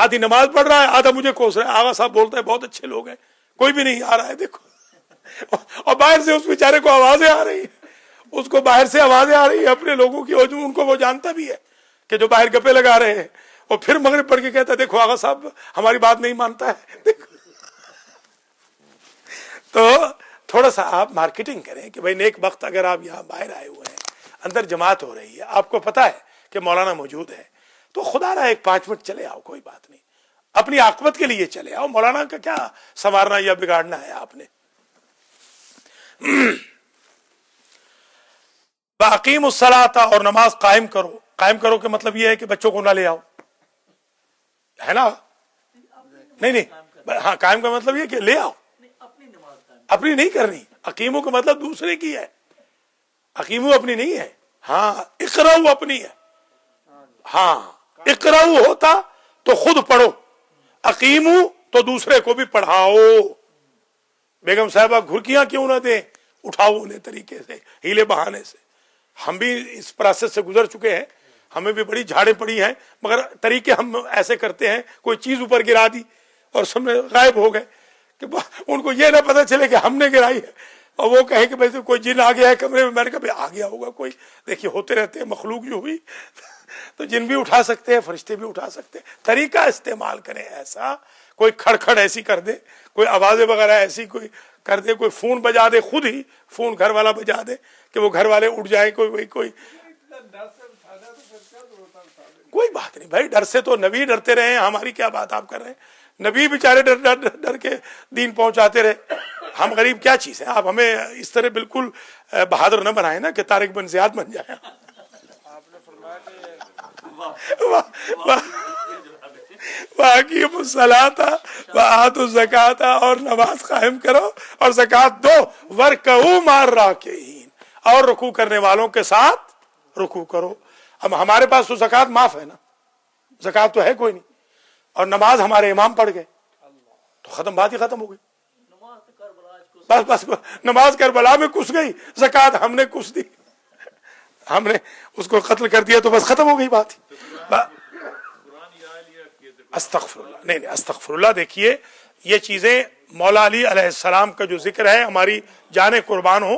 Speaker 1: آدھی نماز پڑھ رہا ہے، آدھا مجھے کوس رہا ہے، آغا صاحب بولتا ہے بہت اچھے لوگ ہیں، کوئی بھی نہیں آ رہا ہے دیکھو، اور باہر سے اس بیچارے کو آوازیں آ رہی ہیں، اس کو باہر سے آوازیں آ رہی ہیں اپنے لوگوں کی، اور جو ان کو وہ جانتا بھی ہے کہ جو باہر گپے لگا رہے ہیں، اور پھر مغرب پڑھ کے کہتا ہے دیکھو آغا صاحب ہماری بات نہیں مانتا ہے، دیکھو۔ تو تھوڑا سا آپ مارکیٹنگ کریں کہ بھائی نیک وقت اگر آپ یہاں باہر آئے ہوئے ہیں، اندر جماعت ہو رہی ہے، آپ کو پتا ہے کہ مولانا موجود ہے، تو خدا رہا ایک 5 منٹ چلے آؤ، کوئی بات نہیں، اپنی عاقبت کے لیے چلے آؤ، مولانا کا کیا سنوارنا یا بگاڑنا ہے آپ نے۔ باقیم الصلاۃ، اور نماز قائم کرو، قائم کرو کہ مطلب یہ ہے کہ بچوں کو نہ لے آؤ، ہے نا، نہیں ہاں قائم کا مطلب یہ کہ لے آؤ، اپنی نہیں کرنی، عقیموں کا مطلب دوسرے کی ہے، عقیمو اپنی نہیں ہے، ہاں اقرأو اپنی ہے، ہاں اقرأو ہوتا تو خود پڑھو، عقیمو تو دوسرے کو بھی پڑھاؤ، بیگم صاحبہ گھرکیاں کیوں نہ دیں، اٹھاؤ انہیں طریقے سے، ہیلے بہانے سے، ہم بھی اس پروسیس سے گزر چکے ہیں، ہمیں بھی بڑی جھاڑیں پڑی ہیں، مگر طریقے ہم ایسے کرتے ہیں، کوئی چیز اوپر گرا دی اور سب میں غائب ہو گئے، کہ ان کو یہ نہ پتہ چلے کہ ہم نے گرائی ہے، اور وہ کہیں کہ بھائی کوئی جن آ گیا ہے کمرے میں، میں نے کہا بھائی آ گیا ہوگا کوئی، دیکھیے ہوتے رہتے ہیں مخلوق جو ہوئی، تو جن بھی اٹھا سکتے ہیں، فرشتے بھی اٹھا سکتے ہیں، طریقہ استعمال کریں ایسا، کوئی کھڑکھڑ ایسی کر دے، کوئی آوازیں وغیرہ ایسی کوئی کر دے، کوئی فون بجا دے، خود ہی فون گھر والا بجا دے کہ وہ گھر والے اٹھ جائیں، کوئی بات نہیں بھائی، ڈر سے تو نبی ڈرتے رہے ہیں، ہماری کیا بات آپ کر رہے ہیں، نبی بیچارے ڈر کے دین پہنچاتے رہے، ہم غریب کیا چیز ہے، آپ ہمیں اس طرح بالکل بہادر نہ بنائیں نا کہ طارق بن زیاد بن جائیں۔ وَأَقِیمُوا الصَّلَاةَ وَآتُوا الزَّکَاةَ، اور نماز قائم کرو اور زکات دو، وَارْکَعُوا مَعَ الرَّاکِعِینَ، اور رکوع کرنے والوں کے ساتھ رکوع کرو۔ اب ہمارے پاس تو زکات معاف ہے نا، زکات تو ہے کوئی نہیں، اور نماز ہمارے امام پڑھ گئے تو ختم، بات ہی ختم ہو گئی، بس نماز کربلا میں کس گئی، زکات ہم نے کس دی، ہم نے اس کو قتل کر دیا تو بس ختم ہو گئی بات ہی۔ استغفر اللہ، نہیں استغفر اللہ، دیکھیے یہ چیزیں مولا علی علیہ السلام کا جو ذکر ہے، ہماری جانیں قربان ہو،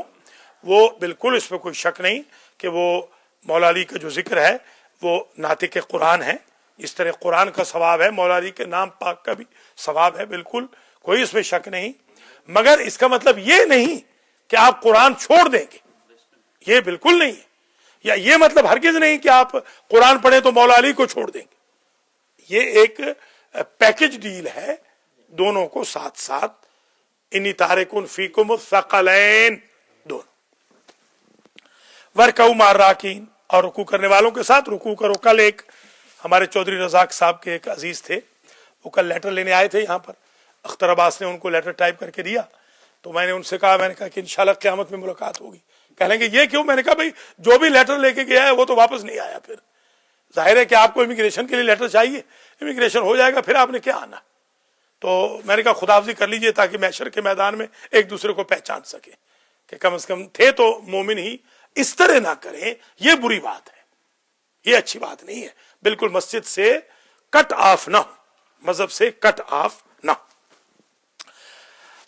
Speaker 1: وہ بالکل اس میں کوئی شک نہیں کہ وہ مولا علی کا جو ذکر ہے وہ ناطق قرآن ہے، اس طرح قرآن کا ثواب ہے، مولا علی کے نام پاک کا بھی ثواب ہے، بالکل کوئی اس میں شک نہیں، مگر اس کا مطلب یہ نہیں کہ آپ قرآن چھوڑ دیں گے، یہ بالکل نہیں ہے، یا یہ مطلب ہرگز نہیں کہ آپ قرآن پڑھیں تو مولا علی کو چھوڑ دیں گے، یہ ایک پیکج ڈیل ہے، دونوں کو ساتھ ساتھ، انی تارکون فیکم الثقلین، دونوں، وَارْکَعُوا مَعَ الرَّاکِعِینَ، اور رکوع کرنے والوں کے ساتھ رکوع کرو۔ کل ایک ہمارے چودھری رزاق صاحب کے ایک عزیز تھے، وہ کل لیٹر لینے آئے تھے یہاں پر، اختر عباس نے ان کو لیٹر ٹائپ کر کے دیا، تو میں نے ان سے کہا کہ انشاءاللہ قیامت میں ملاقات ہوگی، کہنے لگے یہ کیوں، میں نے کہا بھائی جو بھی لیٹر لے کے گیا ہے وہ تو واپس نہیں آیا، پھر ظاہر ہے کہ آپ کو امیگریشن کے لیے لیٹر چاہیے، امیگریشن ہو جائے گا پھر آپ نے کیا آنا، تو میں نے کہا خدا حافظی کر لیجئے تاکہ محشر کے میدان میں ایک دوسرے کو پہچان سکے کہ کم از کم تھے تو مومن ہی، اس طرح نہ کریں، یہ بری بات ہے، یہ اچھی بات نہیں ہے. بالکل مسجد سے کٹ آف نہ ہو, مذہب سے کٹ آف نہ ہو.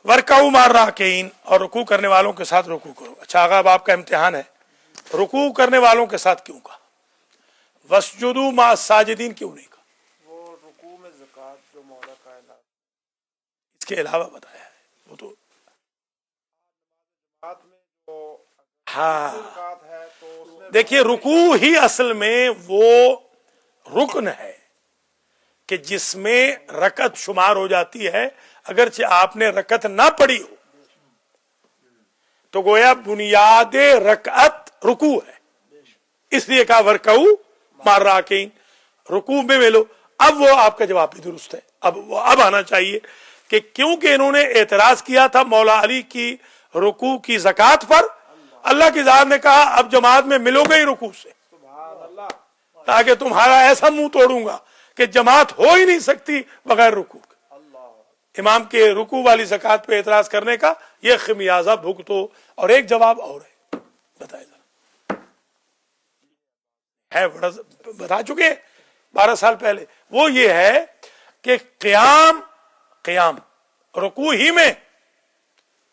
Speaker 1: ورکعوا مع الراکعین, اور رکوع کرنے والوں کے ساتھ رکوع کرو. اچھا آقا اب آپ کا امتحان ہے, رکوع کرنے والوں کے ساتھ کیوں کہا؟ واسجدوا مع الساجدین کیوں نہیں کہا؟
Speaker 2: وہ رکوع میں زکوٰۃ جو مولا کائنات
Speaker 1: اس کے علاوہ بتایا ہے وہ تو
Speaker 2: میں جو
Speaker 1: ہاں.
Speaker 2: زکوٰۃ ہے تو اس میں
Speaker 1: دیکھیے رکوع ہی اصل میں وہ رکن ہے کہ جس میں رکعت شمار ہو جاتی ہے, اگرچہ آپ نے رکعت نہ پڑھی ہو تو گویا بنیاد رکعت رکوع ہے, اس لیے کہا ورکعوا مع الراکعین, رکوع میں ملو. اب وہ آپ کا جواب بھی درست ہے, اب آنا چاہیے کہ کیونکہ انہوں نے اعتراض کیا تھا مولا علی کی رکوع کی زکوٰۃ پر, اللہ کی ذات نے کہا اب جماعت میں ملو گے ہی رکوع سے,
Speaker 2: سبحان اللہ
Speaker 1: تاکہ تمہارا ایسا منہ توڑوں گا کہ جماعت ہو ہی نہیں سکتی بغیر رکوع کے. امام کے رکوع والی زکوٰۃ پہ اعتراض کرنے کا یہ خمیازہ بھگتو. اور ایک جواب اور ہے, بتائے ذرا, ہے بڑا بتا چکے 12 سال پہلے, وہ یہ ہے کہ قیام رکوع ہی میں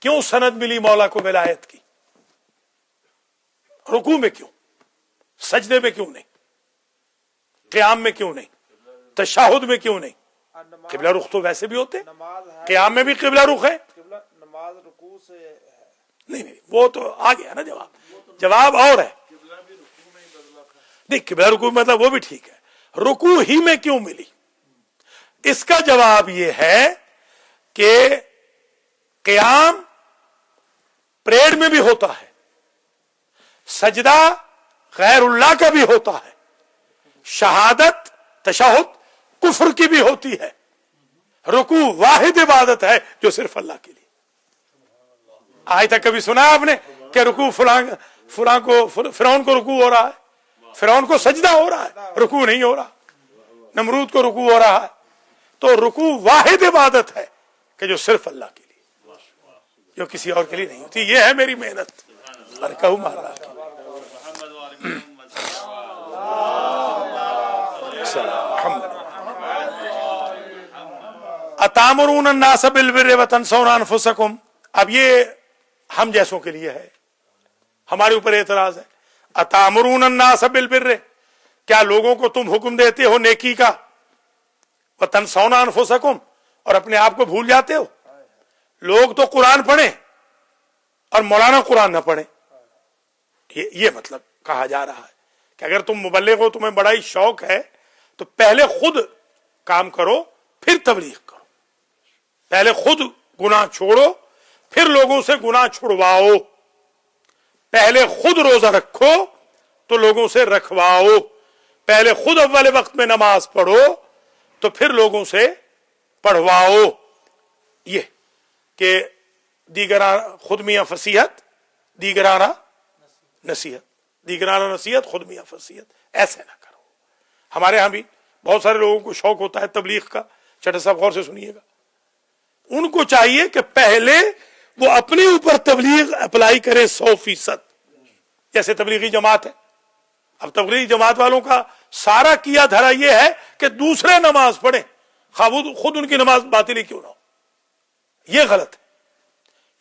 Speaker 1: کیوں سند ملی مولا کو ولایت کی؟ رکوع میں کیوں, سجدے میں کیوں نہیں, قیام میں کیوں نہیں, تشہد میں کیوں نہیں؟ قبلہ رخ تو ویسے بھی ہوتے,
Speaker 2: نماز ہے
Speaker 1: قیام میں بھی قبلہ رخ ہے.
Speaker 2: نماز رکوع سے ہے.
Speaker 1: نہیں وہ تو آ گیا نا جواب اور ہے. نہیں قبلہ رکوع مطلب وہ بھی ٹھیک ہے, رکوع ہی میں کیوں ملی؟ اس کا جواب یہ ہے کہ قیام پریڈ میں بھی ہوتا ہے, سجدہ غیر اللہ کا بھی ہوتا ہے, شہادت تشہد کفر کی بھی ہوتی ہے, رکوع واحد عبادت ہے جو صرف اللہ کے لیے. آج تک کبھی سنا آپ نے کہ رکوع فلاں کو فرعون کو رکوع ہو رہا ہے, فرعون کو سجدہ ہو رہا ہے, رکوع نہیں ہو رہا, نمرود کو رکوع ہو رہا ہے. تو رکوع واحد عبادت ہے کہ جو صرف اللہ کے لیے, جو کسی اور کے لیے نہیں ہوتی. یہ ہے میری محنت. ورکعوا مع الراکعین. اتامرون الناس بالبر وتنسون انفسکم. اب یہ ہم جیسوں کے لیے ہے, ہمارے اوپر اعتراض ہے. اتامرون الناس بالبر, کیا لوگوں کو تم حکم دیتے ہو نیکی کا, وتنسون انفسکم, اور اپنے آپ کو بھول جاتے ہو. لوگ تو قرآن پڑھیں اور مولانا قرآن نہ پڑھیں, یہ مطلب کہا جا رہا ہے کہ اگر تم مبلغ ہو, تمہیں بڑا ہی شوق ہے, تو پہلے خود کام کرو پھر تبلیغ کرو. پہلے خود گناہ چھوڑو پھر لوگوں سے گناہ چھڑواؤ. پہلے خود روزہ رکھو تو لوگوں سے رکھواؤ. پہلے خود اول وقت میں نماز پڑھو تو پھر لوگوں سے پڑھواؤ. یہ کہ دیگرانہ خود میاں فصیحت دیگرانہ نصیحت, دیگرانہ نصیحت خود میاں فصیحت, ایسے نہ کرو. ہمارے ہاں بھی بہت سارے لوگوں کو شوق ہوتا ہے تبلیغ کا. چٹر صاحب غور سے سنیے گا, ان کو چاہیے کہ پہلے وہ اپنے اوپر تبلیغ اپلائی کرے 100%. جیسے تبلیغی جماعت ہے, اب تبلیغی جماعت والوں کا سارا کیا دھرا یہ ہے کہ دوسرے نماز پڑھیں, خود ان کی نماز باطل ہی کیوں نہ ہو. یہ غلط ہے.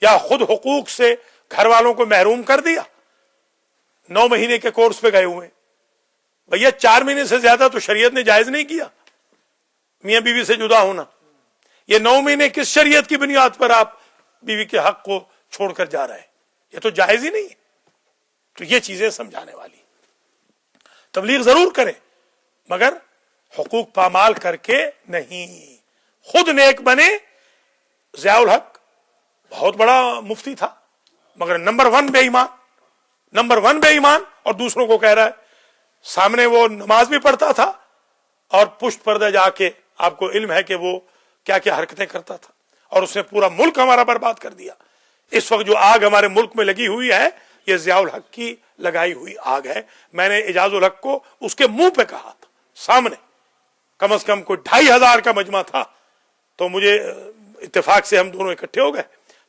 Speaker 1: یا خود حقوق سے گھر والوں کو محروم کر دیا, 9 مہینے کے کورس پہ گئے ہوئے, بھیا 4 مہینے سے زیادہ تو شریعت نے جائز نہیں کیا میاں بیوی سے جدا ہونا. یہ 9 مہینے کس شریعت کی بنیاد پر آپ بیوی کے حق کو چھوڑ کر جا رہے ہیں؟ یہ تو جائز ہی نہیں ہے. تو یہ چیزیں سمجھانے والی. تبلیغ ضرور کریں مگر حقوق پامال کر کے نہیں. خود نیک بنے. ضیاء الحق بہت بڑا مفتی تھا مگر نمبر 1 بے ایمان, اور دوسروں کو کہہ رہا ہے. سامنے وہ نماز بھی پڑھتا تھا اور پشت پردہ جا کے آپ کو علم ہے کہ وہ کیا کیا حرکتیں کرتا تھا, اور اس نے پورا ملک ہمارا برباد کر دیا. اس وقت جو آگ ہمارے ملک میں لگی ہوئی ہے یہ ضیاء الحق کی لگائی ہوئی آگ ہے. میں نے اعجاز الحق کو اس کے منہ پہ کہا تھا سامنے, کم از کم کوئی 2500 کا مجمع تھا, تو مجھے اتفاق سے ہم دونوں اکٹھے ہو گئے.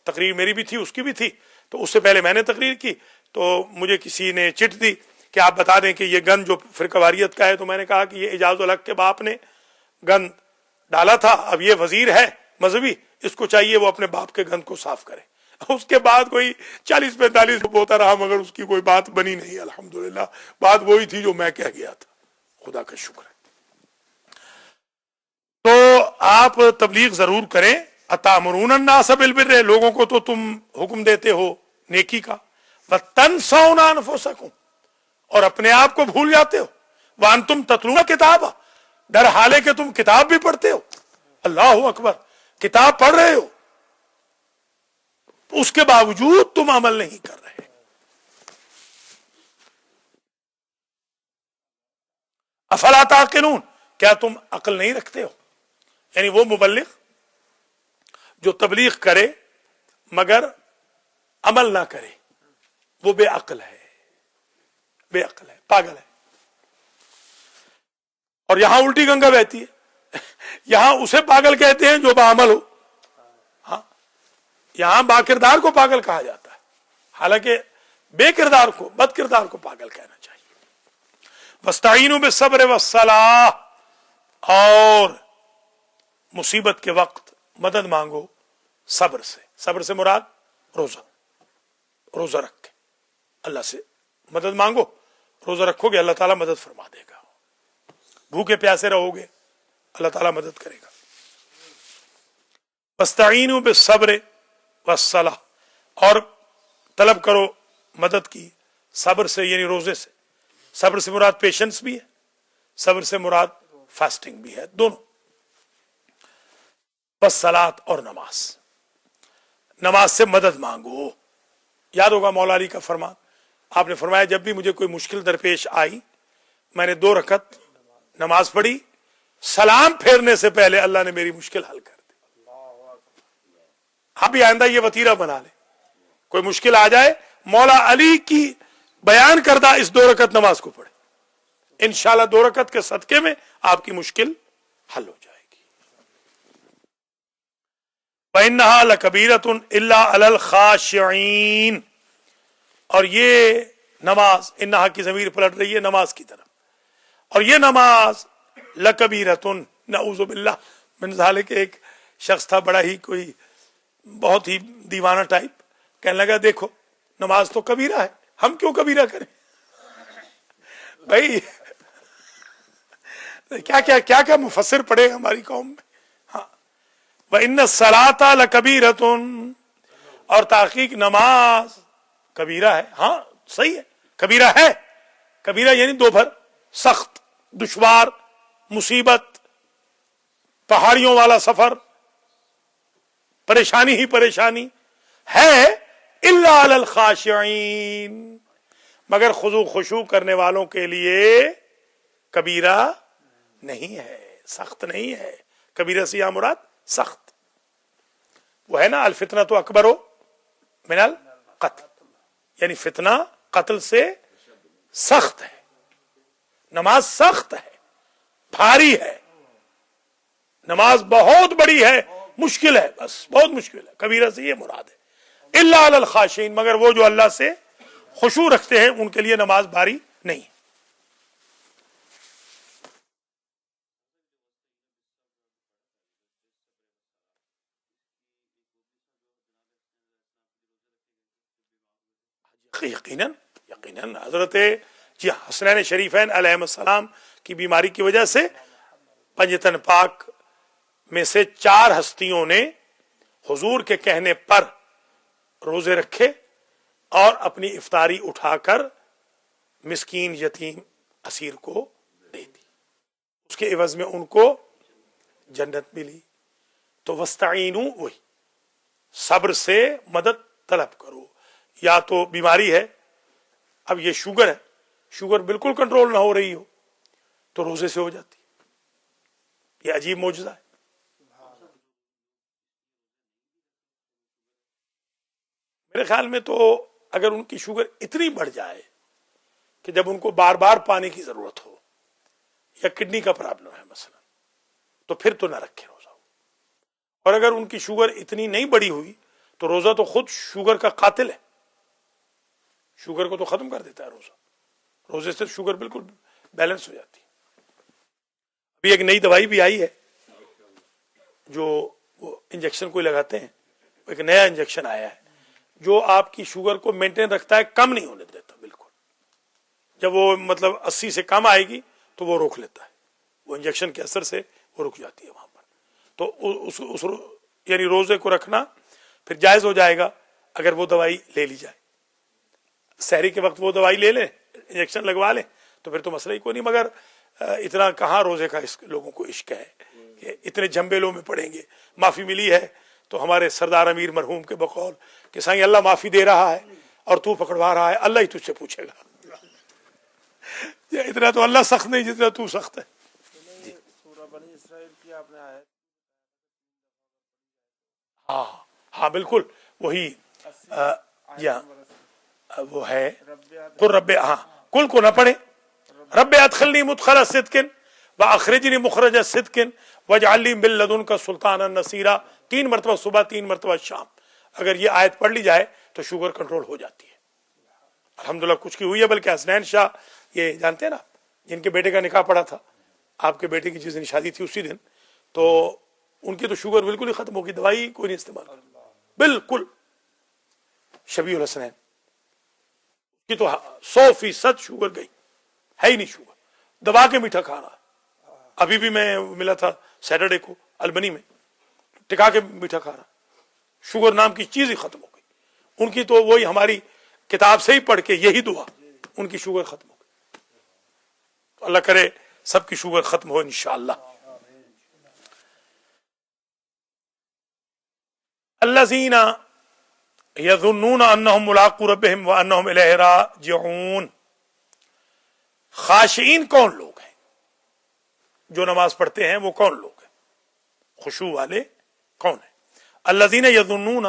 Speaker 1: تقریر میری بھی تھی اس کی بھی تھی, تو اس سے پہلے میں نے تقریر کی, تو مجھے کسی نے چٹ دی کہ آپ بتا دیں کہ یہ گند جو فرقہ واریت کا ہے، تو میں نے کہا کہ یہ اعجاز الحق کے باپ نے گند ڈالا تھا، اب یہ وزیر ہے مذہبی، اس کو چاہیے وہ اپنے باپ کے گند کو صاف کرے۔ اس کے بعد کوئی 40-45 بوتا رہا، مگر اس کی کوئی بات بنی نہیں۔ الحمدللہ بات وہی تھی جو میں کہہ گیا تھا، خدا کا شکر ہے۔ تو آپ تبلیغ ضرور کریں۔ اتامرون الناس بالبر، لوگوں کو تو تم حکم دیتے ہو نیکی کا، وتنسون انفسکم، اور اپنے آپ کو بھول جاتے ہو، وانتم تتلون کتاب، در حالے کہ تم کتاب بھی پڑھتے ہو۔ اللہ اکبر، کتاب پڑھ رہے ہو، اس کے باوجود تم عمل نہیں کر رہے۔ افلا تعقلون، کیا تم عقل نہیں رکھتے ہو؟ یعنی وہ مبلغ جو تبلیغ کرے مگر عمل نہ کرے، وہ بے عقل ہے، بے عقل ہے، پاگل ہے۔ اور یہاں الٹی گنگا بہتی ہے، یہاں اسے پاگل کہتے ہیں جو باعمل ہو، ہاں، یہاں با کردار کو پاگل کہا جاتا ہے، حالانکہ بے کردار کو، بد کردار کو پاگل کہنا چاہیے۔ وَاسْتَعِينُوا بِالصَّبْرِ وَالصَّلَاةِ، اور مصیبت کے وقت مدد مانگو صبر سے۔ صبر سے مراد روزہ، روزہ رکھ کے اللہ سے مدد مانگو، روزہ رکھو گے اللہ تعالیٰ مدد فرما دے گا، بھوکے پیاسے رہو گے اللہ تعالیٰ مدد کرے گا۔ وَاسْتَعِينُوا بِالصَّبْرِ وَالصَّلَاةِ، اور طلب کرو مدد کی صبر سے، یعنی روزے سے۔ صبر سے مراد پیشنس بھی ہے، صبر سے مراد فاسٹنگ بھی ہے، دونوں۔ والصلاۃ، اور نماز، نماز سے مدد مانگو۔ یاد ہوگا مولا علی کا فرمان، آپ نے فرمایا جب بھی مجھے کوئی مشکل درپیش آئی، میں نے 2 رکعت نماز پڑھی، سلام پھیرنے سے پہلے اللہ نے میری مشکل حل کر دی۔ آپ بھی آئندہ یہ وتیرہ بنا لیں، کوئی مشکل آ جائے مولا علی کی بیان کردہ اس 2 رکعت نماز کو پڑھے، انشاءاللہ 2 رکعت کے صدقے میں آپ کی مشکل حل ہو جائے گی۔ وَإِنَّهَا لَكَبِيرَةٌ إِلَّا عَلَى الْخَاشِعِينَ، اور یہ نماز، انہا کی ضمیر پلٹ رہی ہے نماز کی طرف، اور یہ نماز لَكَبِيرَةٌ، نعوذ باللہ من ذالک، ایک شخص تھا بڑا ہی کوئی بہت ہی دیوانہ ٹائپ، کہنے لگا دیکھو نماز تو کبیرہ ہے، ہم کیوں کبیرہ کریں؟ بھائی کیا مفسر پڑے ہماری قوم میں۔ ہاں، وَإِنَّ الصَّلَاةَ لَكَبِيرَةٌ، اور تحقیق نماز کبیرہ ہے۔ ہاں صحیح ہے، کبیرہ ہے، کبیرہ یعنی دوبھر، سخت، دشوار، مصیبت، پہاڑیوں والا سفر، پریشانی ہی پریشانی ہے۔ الا علی الخاشعین، مگر خضوع خشوع کرنے والوں کے لیے کبیرہ نہیں ہے، سخت نہیں ہے۔ کبیرہ سے یہاں مراد سخت، وہ ہے نا الفتنۃ اکبر من القتل، یعنی فتنہ قتل سے سخت ہے۔ نماز سخت ہے، بھاری ہے، نماز بہت بڑی ہے، مشکل ہے، بس بہت مشکل ہے۔ کبیرہ سے یہ مراد ہے۔ الا علی الخاشعین، مگر وہ جو اللہ سے خشوع رکھتے ہیں ان کے لیے نماز بھاری نہیں۔ یقیناً یقیناً حضرت حسنین شریفین علیہ السلام کی بیماری کی وجہ سے پنجتن پاک میں سے 4 ہستیوں نے حضور کے کہنے پر روزے رکھے اور اپنی افطاری اٹھا کر مسکین یتیم اسیر کو دے دی، اس کے عوض میں ان کو جنت ملی۔ تو وستعینوا، وہی صبر سے مدد طلب کرو۔ یا تو بیماری ہے، اب یہ شوگر ہے، شوگر بالکل کنٹرول نہ ہو رہی ہو تو روزے سے ہو جاتی، یہ عجیب معجزہ ہے۔ میرے خیال میں تو اگر ان کی شوگر اتنی بڑھ جائے کہ جب ان کو بار بار پانی کی ضرورت ہو، یا کڈنی کا پرابلم ہے مثلا، تو پھر تو نہ رکھے روزہ۔ اور اگر ان کی شوگر اتنی نہیں بڑی ہوئی تو روزہ تو خود شوگر کا قاتل ہے، شوگر کو تو ختم کر دیتا ہے روزہ، روزے سے शुगर बिल्कुल बैलेंस हो जाती है। अभी एक नई दवाई भी आई है जो वो इंजेक्शन कोई लगाते हैं, एक नया इंजेक्शन आया है जो आपकी शुगर को मेंटेन रखता है, कम नहीं होने देता बिल्कुल। जब वो मतलब 80 से कम आएगी तो वो रोक लेता है, वो इंजेक्शन के असर से वो रुक जाती है वहां पर। तो उस यानी रोजे को रखना फिर जायज हो जाएगा अगर वो दवाई ले ली जाए। सहरी के वक्त वो दवाई ले ले, इंजेक्शन लगवा ले, तो फिर तो मसला ही कोई नहीं। मगर इतना कहाँ रोजे का इस लोगों को इश्क है कि इतने झंबेलों में पड़ेंगे। माफी मिली है तो हमारे सरदार अमीर मरहूम के बकौल कि साईं अल्लाह माफी दे रहा है और तू पकड़वा रहा है, अल्लाह ही तुझसे पूछेगा। इतना तो अल्लाह सख्त नहीं जितना तू सख्त है।
Speaker 2: सूरह बनी इसराइल की आपने आयत,
Speaker 1: हाँ हाँ बिल्कुल वही वो है कुल रब्बे, हाँ कुल को ना पढ़े, रब्बे अदखिलनी मुदखला सिद्किन व अखरिजनी मुखरज सिद्किन वजअलनी मिन लदुनका सुल्तानन नसीरा। 3 मरतबा सुबह 3 मरतबा शाम अगर ये आयत पढ़ ली जाए तो शुगर कंट्रोल हो जाती है। अल्हम्दुलिल्लाह कुछ की हुई है, बल्कि हसनैन शाह ये जानते हैं ना, जिनके बेटे का निकाह पड़ा था, आपके बेटे की जिस दिन शादी थी उसी दिन, तो उनकी तो शुगर बिल्कुल ही खत्म होगी, दवाई कोई नहीं इस्तेमाल कर, बिल्कुल। शबीउल हसनैन की तो 100% शुगर गई, है ही नहीं शुगर, दबा के मीठा खा रहा। अभी भी मैं मिला था सैटरडे को अलबनी में, टिका के मीठा खा रहा, शुगर नाम की चीज ही खत्म हो गई। उनकी तो वही हमारी किताब से ही पढ़ के यही दुआ, उनकी शुगर खत्म हो गई। तो अल्लाह करे सबकी शुगर खत्म हो इंशाअल्लाह। अल्लज़ीना यज़ुन्नून अन्नहुम मुलाक़ू रब्बिहिम व अन्नहुम इलैहि राजिऊन। खाशिईन कौन लोग हैं जो नमाज पढ़ते हैं, वो कौन लोग हैं, खुशू वाले कौन है? अल्लज़ीना यज़ुन्नून,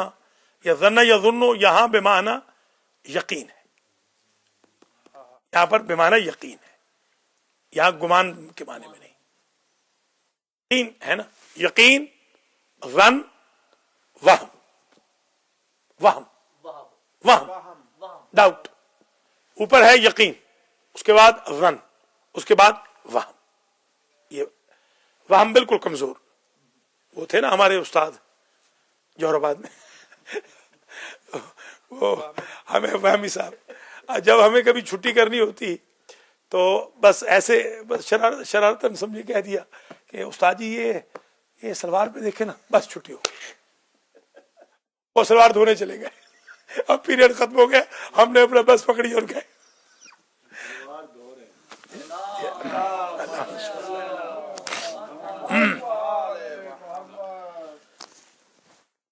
Speaker 1: यज़न्न यज़ुन्नु यहां बेमाना यकीन है, यहां पर बेमाना यकीन है, यहां गुमान के माने में नहीं। तीन है ना, यकीन, ज़न, वहम, वहम वहम डाउट। ऊपर है यकीन, उसके बाद रन, उसके बाद वहम। ये वहम बिल्कुल कमजोर, वो थे ना हमारे उस्ताद जौहराबाद में वो हमें वहमी साहब, जब हमें कभी छुट्टी करनी होती तो बस ऐसे बस शरारतन समझे कह दिया कि उस्ताद जी ये सलवार पे देखे ना, बस छुट्टी हो गई। वो सलवार धोने चले गए, अब पीरियड खत्म हो गया, हमने अपना बस पकड़ी और गए।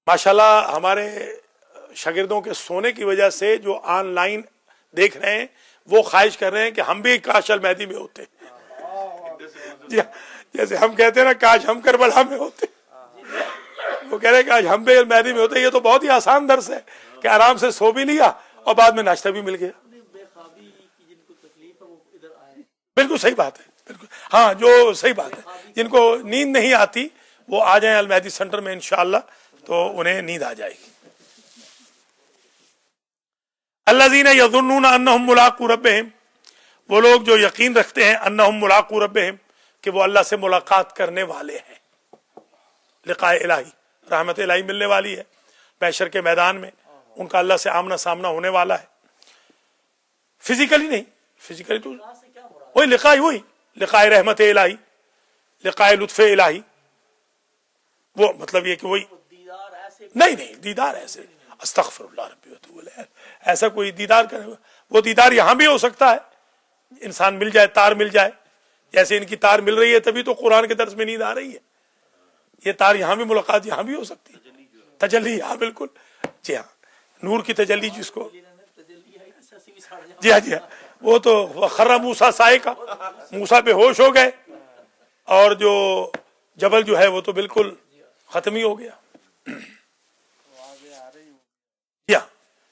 Speaker 1: माशाल्लाह हमारे शागिर्दों के सोने की वजह से जो ऑनलाइन देख रहे हैं वो ख्वाहिश कर रहे हैं कि हम भी काश अल मेहदी में होते। जैसे हम कहते हैं ना काश हम करबला में होते, वो कह रहे हैं कि आज हम भी अल मेहदी में होते। ये तो बहुत ही आसान दर्स है कि आराम से सो भी लिया और बाद में नाश्ता भी मिल गया। बिल्कुल सही बात है, बिल्कुल हाँ, जो सही बात है, जिनको नींद नहीं आती वो आ जाए अल मेहदी सेंटर में इंशाअल्लाह, तो उन्हें नींद आ जाएगी। अल्लज़ीना यज़ुन्नूना अन्नहुम मुलाक़ू रब्बिहिम, वो लोग जो यकीन रखते हैं, अन्नहुम मुलाक़ू रब्बिहिम, कि वो अल्लाह से मुलाकात करने वाले हैं। लिक़ाए इलाही, रहमत इलाही मिलने वाली है महशर के मैदान में, उनका अल्लाह से आमना सामना होने वाला है। फिजिकली नहीं, फिजिकली तो वही लिक़ाए, वही लिक़ाए रहमत इलाही, लिक़ाए लुत्फ़ इलाही, वो मतलब ये कि वही नहीं दीदार ऐसे अस्तग़फिरुल्लाह रब्बी व अतूबु इलैह, ऐसा कोई दीदार करे, वो दीदार यहां भी हो सकता है, इंसान मिल जाए, तार मिल जाए, जैसे इनकी तार मिल रही है तभी तो कुरान के दर्स में नींद आ रही है। ये तार यहां भी, मुलाकात यहां भी हो सकती है, तजल्ली, हाँ बिल्कुल, जी हाँ, नूर की तजल्ली जिसको, जी हाँ, वो तो खर्रा मूसा साइका, मूसा पे होश हो गए और जो जबल जो है वो तो बिल्कुल खत्म ही हो गया।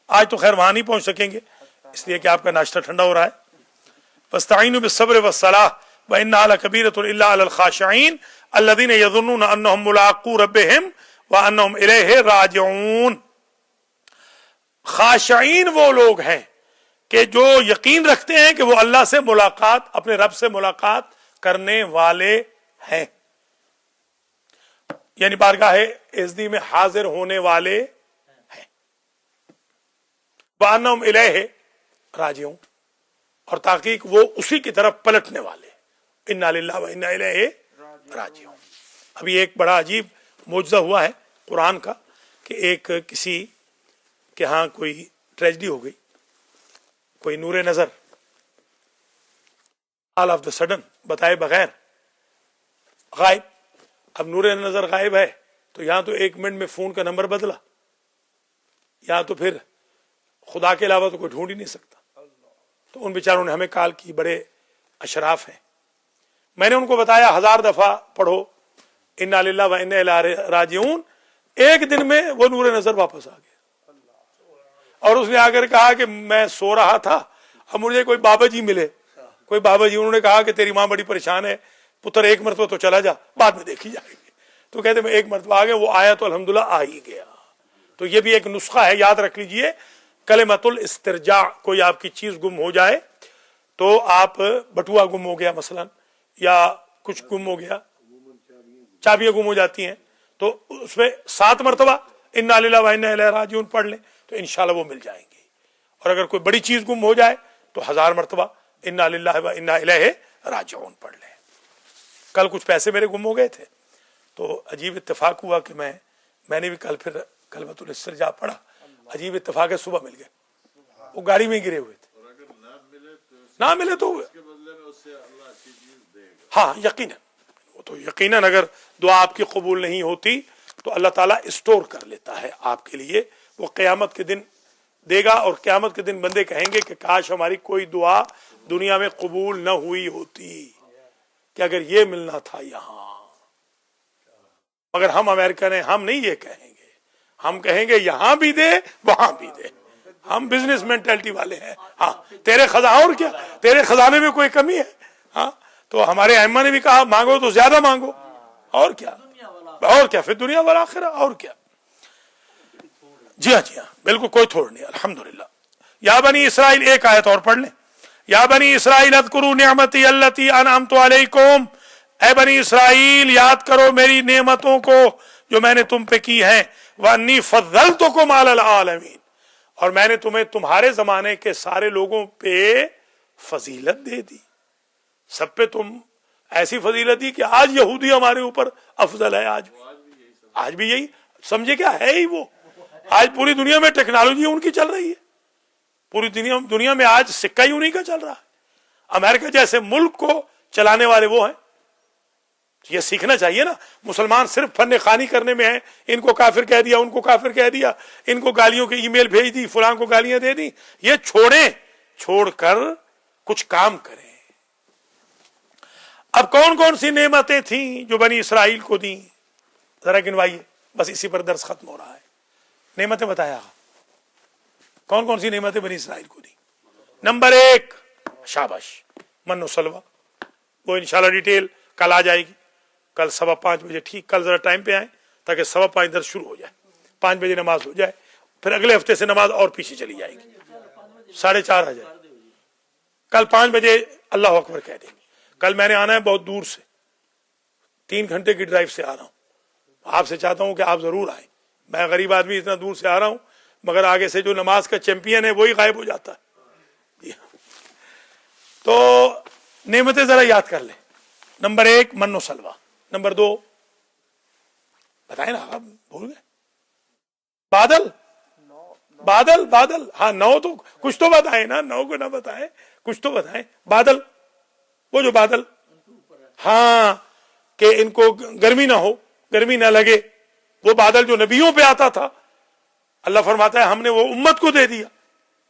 Speaker 1: आज तो खैर वहां नहीं पहुंच सकेंगे इसलिए कि आपका नाश्ता ठंडा हो रहा है। वस्तईनु बिस्सब्र वस्सलाह व इन्नहा लकबीरतुन इल्ला अलल खाशिईन अल्लज़ीना यज़ुन्नूना अन्नहुम मुलाक़ू रब्बिहिम व अन्नहुम इलैहि राजिऊन। खाशिईन वो लोग हैं کہ جو یقین رکھتے ہیں کہ وہ اللہ سے ملاقات، اپنے رب سے ملاقات کرنے والے ہیں، یعنی بارگاہ عزتی میں حاضر ہونے والے ہیں، وَأَنَّهُمْ إِلَيْهِ راجعون، اور تحقیق وہ اسی کی طرف پلٹنے والے، اِنَّا لِلَّهِ وَإِنَّا إِلَيْهِ راجعون۔ ابھی ایک بڑا عجیب معجزہ ہوا ہے قرآن کا کہ ایک کسی کے ہاں کوئی ٹریجڈی ہو گئی، کوئی نور نظر آل آف دا سڈن بتائے بغیر غائب۔ اب نور نظر غائب ہے تو یہاں تو 1 منٹ میں فون کا نمبر بدلا، یہاں تو پھر خدا کے علاوہ تو کوئی ڈھونڈ ہی نہیں سکتا۔ تو ان بیچاروں نے ہمیں کال کی، بڑے اشراف ہیں، میں نے ان کو بتایا 1000 دفعہ پڑھو انا للہ و انا الیہ راجعون، ایک دن میں وہ نور نظر واپس آ گیا۔ اور اس نے آ کر کہا کہ میں سو رہا تھا، اب مجھے کوئی بابا جی ملے، کوئی بابا جی، انہوں نے کہا کہ تیری ماں بڑی پریشان ہے پتر، 1 مرتبہ تو چلا جا، بعد میں دیکھی جائے گی۔ تو کہتے میں 1 مرتبہ آ گیا، وہ آیا تو الحمدللہ آ ہی گیا۔ تو یہ بھی ایک نسخہ ہے، یاد رکھ لیجئے، کلمۃ الاسترجاع، کوئی آپ کی چیز گم ہو جائے تو آپ، بٹوا گم ہو گیا مثلا، یا کچھ گم ہو گیا، چابیاں گم ہو جاتی ہیں، تو اس میں 7 مرتبہ انا للہ و انا الیہ راجعون پڑھ لیں تو انشاءاللہ وہ مل جائیں گی۔ اور اگر کوئی بڑی چیز گم ہو جائے تو 1000 مرتبہ انا للہ و انا الیہ راجعون پڑھ لیں۔ کل کچھ پیسے میرے گم ہو گئے تھے تو عجیب اتفاق ہوا کہ میں نے بھی کل پھر کلمۃ الاسترجاع پڑھا، عجیب اتفاق ہے صبح مل گئے، وہ گاڑی میں گرے ہوئے تھے۔ نہ ملے تو ہاں یقیناً، وہ تو یقیناً اگر دعا آپ کی قبول نہیں ہوتی تو اللہ تعالیٰ اسٹور کر لیتا ہے آپ کے لیے، وہ قیامت کے دن دے گا، اور قیامت کے دن بندے کہیں گے کہ کاش ہماری کوئی دعا دنیا میں قبول نہ ہوئی ہوتی، کہ اگر یہ ملنا تھا یہاں۔ مگر ہم امریکہ نے، ہم نہیں یہ کہیں گے، ہم کہیں گے یہاں بھی دے وہاں بھی دے، ہم بزنس مینٹلٹی والے ہیں۔ ہاں تیرے خزانے، اور کیا تیرے خزانے میں کوئی کمی ہے؟ ہاں تو ہمارے ائمہ نے بھی کہا مانگو تو زیادہ مانگو، اور کیا، اور کیا، پھر دنیا والآخرہ، اور کیا۔ جی ہاں، جی ہاں، بالکل کوئی تھوڑ نہیں، الحمدللہ۔ یا بنی اسرائیل، ایک آیت اور پڑھ لیں، یا بنی اسرائیل اذکروا نعمتی التی انعمت علیکم، اے بنی اسرائیل یاد کرو میری نعمتوں کو جو میں نے تم پہ کی ہیں، وانی فضلتکم علی العالمین، اور میں نے تمہیں تمہارے زمانے کے سارے لوگوں پہ فضیلت دے دی، سب پہ تم ایسی فضیلت دی کہ آج یہودی ہمارے اوپر افضل ہے، آج بھی یہی سمجھے، کیا ہے ہی وہ، آج پوری دنیا میں ٹیکنالوجی ان کی چل رہی ہے، پوری دنیا میں آج سکہ ہی انہی کا چل رہا ہے، امریکہ جیسے ملک کو چلانے والے وہ ہیں۔ یہ سیکھنا چاہیے نا، مسلمان صرف فن خوانی کرنے میں ہیں، ان کو کافر کہہ دیا، ان کو کافر کہہ دیا، ان کو گالیوں کی ای میل بھیج دی، فلاں کو گالیاں دے دی، یہ چھوڑیں، چھوڑ کر کچھ کام کریں۔ اب کون کون سی نعمتیں تھیں جو بنی اسرائیل کو دیں، ذرا گنوائیے، بس اسی پر درس ختم ہو رہا ہے۔ نعمتیں بتایا، کون کون سی نعمتیں بنی اسرائیل کو دی؟ نمبر 1، شاباش، من و سلوہ، وہ انشاءاللہ ڈیٹیل کل آ جائے گی، کل 5:15 بجے، ٹھیک، کل ذرا ٹائم پہ آئیں تاکہ 5:15 درس شروع ہو جائے، 5 بجے نماز ہو جائے، پھر اگلے ہفتے سے نماز اور پیچھے چلی جائے گی، 4:30 آ جائے، کل 5 بجے اللہ اکبر کہہ دیں گے۔ کل میں نے آنا ہے بہت دور سے، 3 گھنٹے کی ڈرائیو سے آ رہا ہوں، آپ سے چاہتا ہوں کہ آپ ضرور آئیں، میں غریب آدمی اتنا دور سے آ رہا ہوں، مگر آگے سے جو نماز کا چیمپئن ہے وہی غائب ہو جاتا ہے۔ تو نعمتیں ذرا یاد کر لیں، نمبر 1 من و سلوہ، نمبر 2 بتائیں نا، آپ بھول گئے، بادل، بادل، بادل، ہاں 9 تو کچھ تو بتائیں نا، 9 کو نہ بتائیں، کچھ تو بتائیں، بادل، وہ جو بادل، ہاں کہ ان کو گرمی نہ ہو، گرمی نہ لگے، وہ بادل جو نبیوں پہ آتا تھا، اللہ فرماتا ہے ہم نے وہ امت کو دے دیا،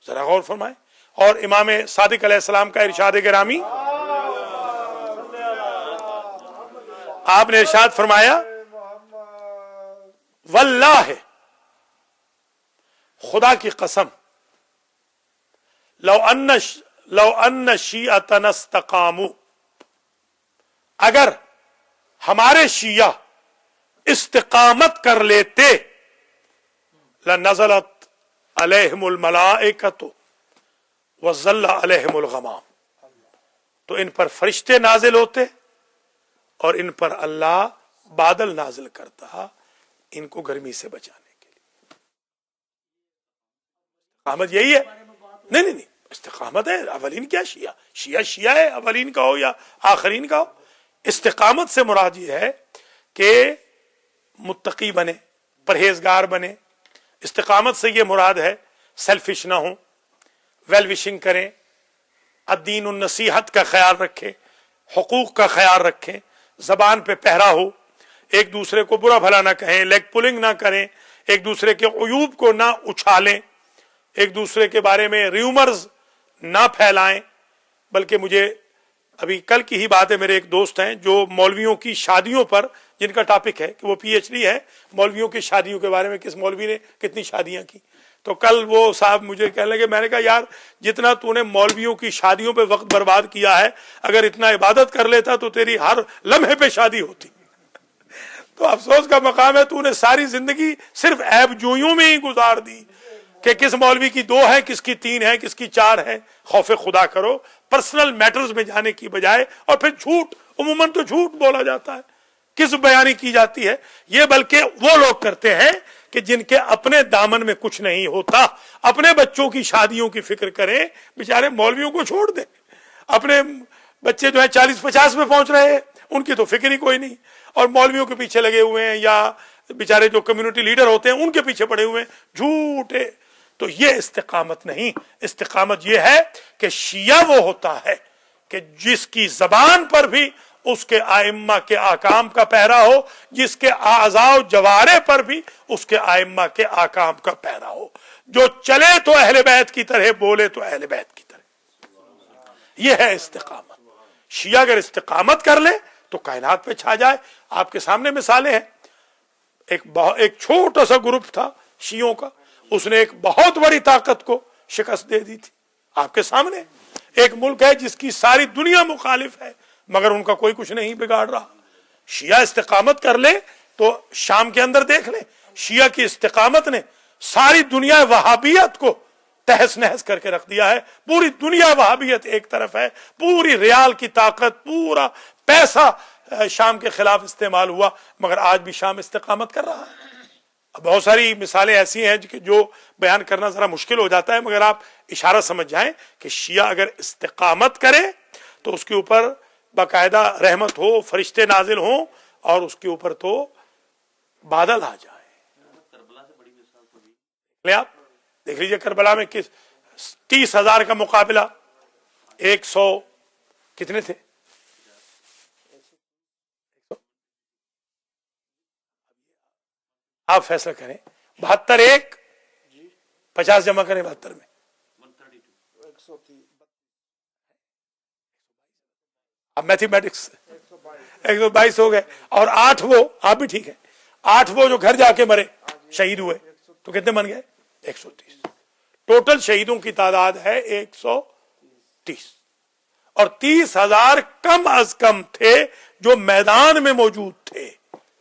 Speaker 1: ذرا غور فرمائیں۔ اور امام صادق علیہ السلام کا ارشاد گرامی، آپ نے ارشاد فرمایا واللہ، خدا کی قسم، لو ان شیعتنا استقاموا، اگر ہمارے شیعہ استقامت کر لیتے، لنزلت علیہم الملائکۃ، वज़ल्ल अलैहिमुल गमाम, तो इन पर फरिश्ते नाजिल होते और इन पर अल्लाह बादल नाजिल करता इनको गर्मी से बचाने के लिए। इस्तिकामत यही है। नहीं नहीं नहीं, इस्तिकामत है अवलीन क्या शिया, शिया शिया है, अवलीन का हो या आखरीन का हो। इस्तिकामत से मुराद ये है कि मुत्तकी बने, परहेजगार बने। इस्तिकामत से ये मुराद है सेल्फिश ना हो, वेल विशिंग करें, अद्दीन नसीहत का ख्याल रखें, हुकूक का ख्याल रखें, जबान पे पहरा हो, एक दूसरे को बुरा भला ना कहें, लेग पुलिंग ना करें, एक दूसरे के उयूब को ना उछालें, एक दूसरे के बारे में र्यूमर्स ना फैलाएं। बल्कि मुझे अभी कल की ही बात है, मेरे एक दोस्त हैं जो मौलवियों की शादियों पर, जिनका टॉपिक है कि वो पीएचडी है मौलवियों की शादियों के बारे में, किस मौलवी ने कितनी शादियां की। तो कल वो साहब मुझे कहने लगे, मैंने कहा यार जितना तूने मौलवियों की शादियों पे वक्त बर्बाद किया है, अगर इतना इबादत कर लेता तो तेरी हर लम्हे पे शादी होती। तो अफसोस का मकाम है तूने सारी जिंदगी सिर्फ ऐब जोइयों में ही गुजार दी कि किस मौलवी की 2 है, किसकी 3 है, किसकी 4 है। खौफ खुदा करो, पर्सनल मैटर्स में जाने की बजाय। और फिर झूठ, उमूमन तो झूठ बोला जाता है, किस बयानी की जाती है। ये बल्कि वो लोग करते हैं कि जिनके अपने दामन में कुछ नहीं होता, अपने बच्चों की शादियों की फिक्र करें, बेचारे मौलवियों को छोड़ दें। अपने बच्चे जो है 40-50 में पहुंच रहे हैं, उनकी तो फिक्र ही कोई नहीं, और मौलवियों के पीछे लगे हुए हैं, या बेचारे जो कम्युनिटी लीडर होते हैं उनके पीछे पड़े हुए हैं, झूठे। तो ये इस्तिकामत नहीं। इस्तिकामत ये है कि शिया वो होता है कि जिसकी जबान पर भी उसके आइम्मा के आकाम का पहरा हो, जिसके आज़ाओ जवारे पर भी उसके आइम्मा के आकाम का पहरा हो, जो चले तो अहले बैत की तरह, बोले तो अहले बैत की तरह। यह है इस्तिकामत। शिया अगर इस्तिकामत कर ले तो कायनात पे छा जाए। आपके सामने मिसालें हैं। एक छोटा सा ग्रुप था शियों का, उसने एक बहुत बड़ी ताकत को शिकस्त दे दी थी। आपके सामने एक मुल्क है जिसकी सारी दुनिया मुखालिफ है, मगर उनका कोई कुछ नहीं बिगाड़ रहा। शिया इस्तिकामत कर ले तो शाम के अंदर देख ले, शिया की इस्तिकामत ने सारी दुनिया वहाबियत को तहस नहस करके रख दिया है। पूरी दुनिया वहाबियत एक तरफ है, पूरी रियाल की ताकत, पूरा पैसा शाम के खिलाफ इस्तेमाल हुआ, मगर आज भी शाम इस्तिकामत कर रहा है। बहुत सारी मिसालें ऐसी हैं कि जो बयान करना जरा मुश्किल हो जाता है, मगर आप इशारा समझ जाएं कि शिया अगर इस्तिकामत करे तो उसके ऊपर बाकायदा रहमत हो, फरिश्ते नाजिल हो, और उसके ऊपर तो बादल आ जाए। आप देख लीजिए करबला में किस 30,000 का मुकाबला 100 कितने थे, आप फैसला करें। 72 1 50 जमा करें 72 में
Speaker 2: 130।
Speaker 1: अब मैथमेटिक्स 122 हो गए, और 8 वो, आप भी ठीक है, 8 वो जो घर जाके मरे, शहीद हुए, तो कितने बन गए 130। टोटल शहीदों की तादाद है 130, और 30,000 कम अज कम थे जो मैदान में मौजूद थे।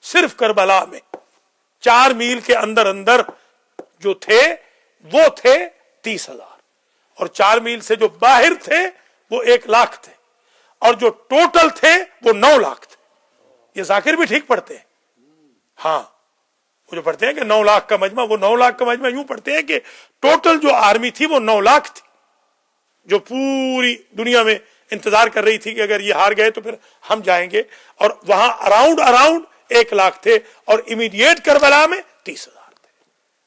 Speaker 1: सिर्फ करबला में 4 मील के अंदर अंदर जो थे वो थे 30,000, और 4 मील से जो बाहर थे वो 1 लाख थे, और जो टोटल थे वो 9 लाख थे। ये जाकिर भी ठीक पढ़ते हैं। हाँ, वो जो पढ़ते हैं कि 9 लाख का मजमा, वो 9 लाख का मजमा यूं पढ़ते हैं कि टोटल जो आर्मी थी वो 9 लाख थी, जो पूरी दुनिया में इंतजार कर रही थी कि अगर ये हार गए तो फिर हम जाएंगे। और वहां अराउंड 1 लाख थे, और इमीडिएट करबला में 30,000 थे।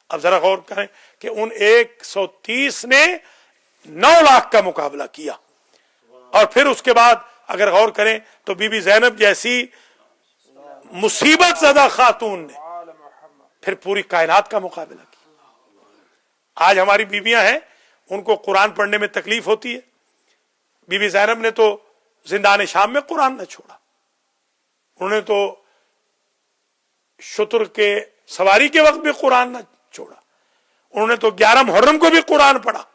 Speaker 1: अब जरा गौर करें कि उन 130 ने 9 लाख का मुकाबला किया, और फिर उसके बाद अगर गौर करें तो बीबी ज़ैनब जैसी मुसीबत ज़दा खातून ने फिर पूरी कायनात का मुकाबला किया। आज हमारी बीबियां हैं, उनको कुरान पढ़ने में तकलीफ होती है। बीबी ज़ैनब ने तो जिंदान शाम में कुरान न छोड़ा, उन्होंने तो शुतर के सवारी के वक्त भी कुरान न छोड़ा, उन्होंने तो 11 मुहर्रम को भी कुरान पढ़ा।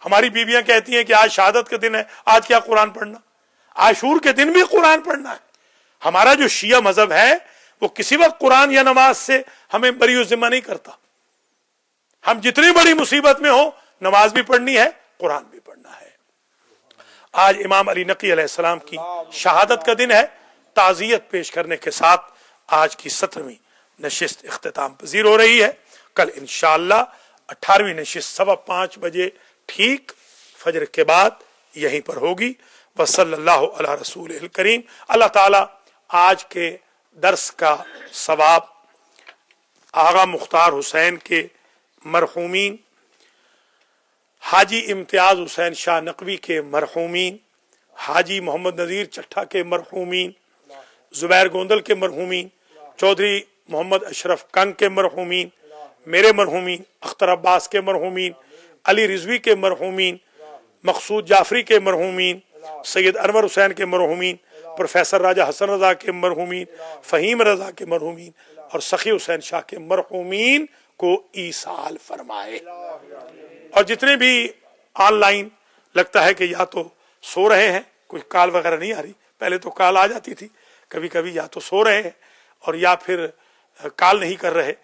Speaker 1: हमारी बीबियां कहती हैं कि आज शहादत के दिन है, आज क्या कुरान पढ़ना, आशूर के दिन भी कुरान पढ़ना है। हमारा जो शिया मजहब है वो किसी वक्त कुरान या नमाज से हमें बरी जिम्मा नहीं करता। हम जितनी बड़ी मुसीबत में हो नमाज भी पढ़नी है, कुरान भी पढ़ना है। आज इमाम अली नकी अलैहिस्सलाम की शहादत का दिन है। ताज़ियत पेश करने के साथ आज की 17वीं नशिस्त इख्तिताम पजीर हो रही है। कल इंशाअल्लाह 18वीं नशिस्त 5:15 बजे ठीक फजर के बाद यहीं पर होगी। वसल्लल्लाहु अला रसूलिल करीम। अल्लाह ताला आज के दर्स का सवाब आगा मुख्तार हुसैन के मरहूमीन, हाजी इम्तियाज हुसैन शाह नकवी के मरहूमीन, हाजी मोहम्मद नज़ीर चट्ठा के मरहूमीन, जुबैर गोंदल के मरहूमीन, चौधरी मोहम्मद अशरफ कंग के मरहूमीन, मेरे मरहूमीन, अख्तर अब्बास के मरहूमीन, अली रिजवी के मरहूमीन, मकसूद जाफरी के मरहूमीन, सैयद अनवर हुसैन के मरहूमीन, प्रोफेसर राजा हसन रजा के मरहूमीन, फ़हीम रजा के मरहूमीन और सखी हुसैन शाह के मरहूमीन को ईसाल फरमाए। और जितने भी ऑनलाइन लगता है कि या तो सो रहे हैं, कोई कॉल वगैरह नहीं आ रही, पहले तो कॉल आ जाती थी, कभी कभी या तो सो रहे हैं और या फिर कॉल नहीं कर रहे,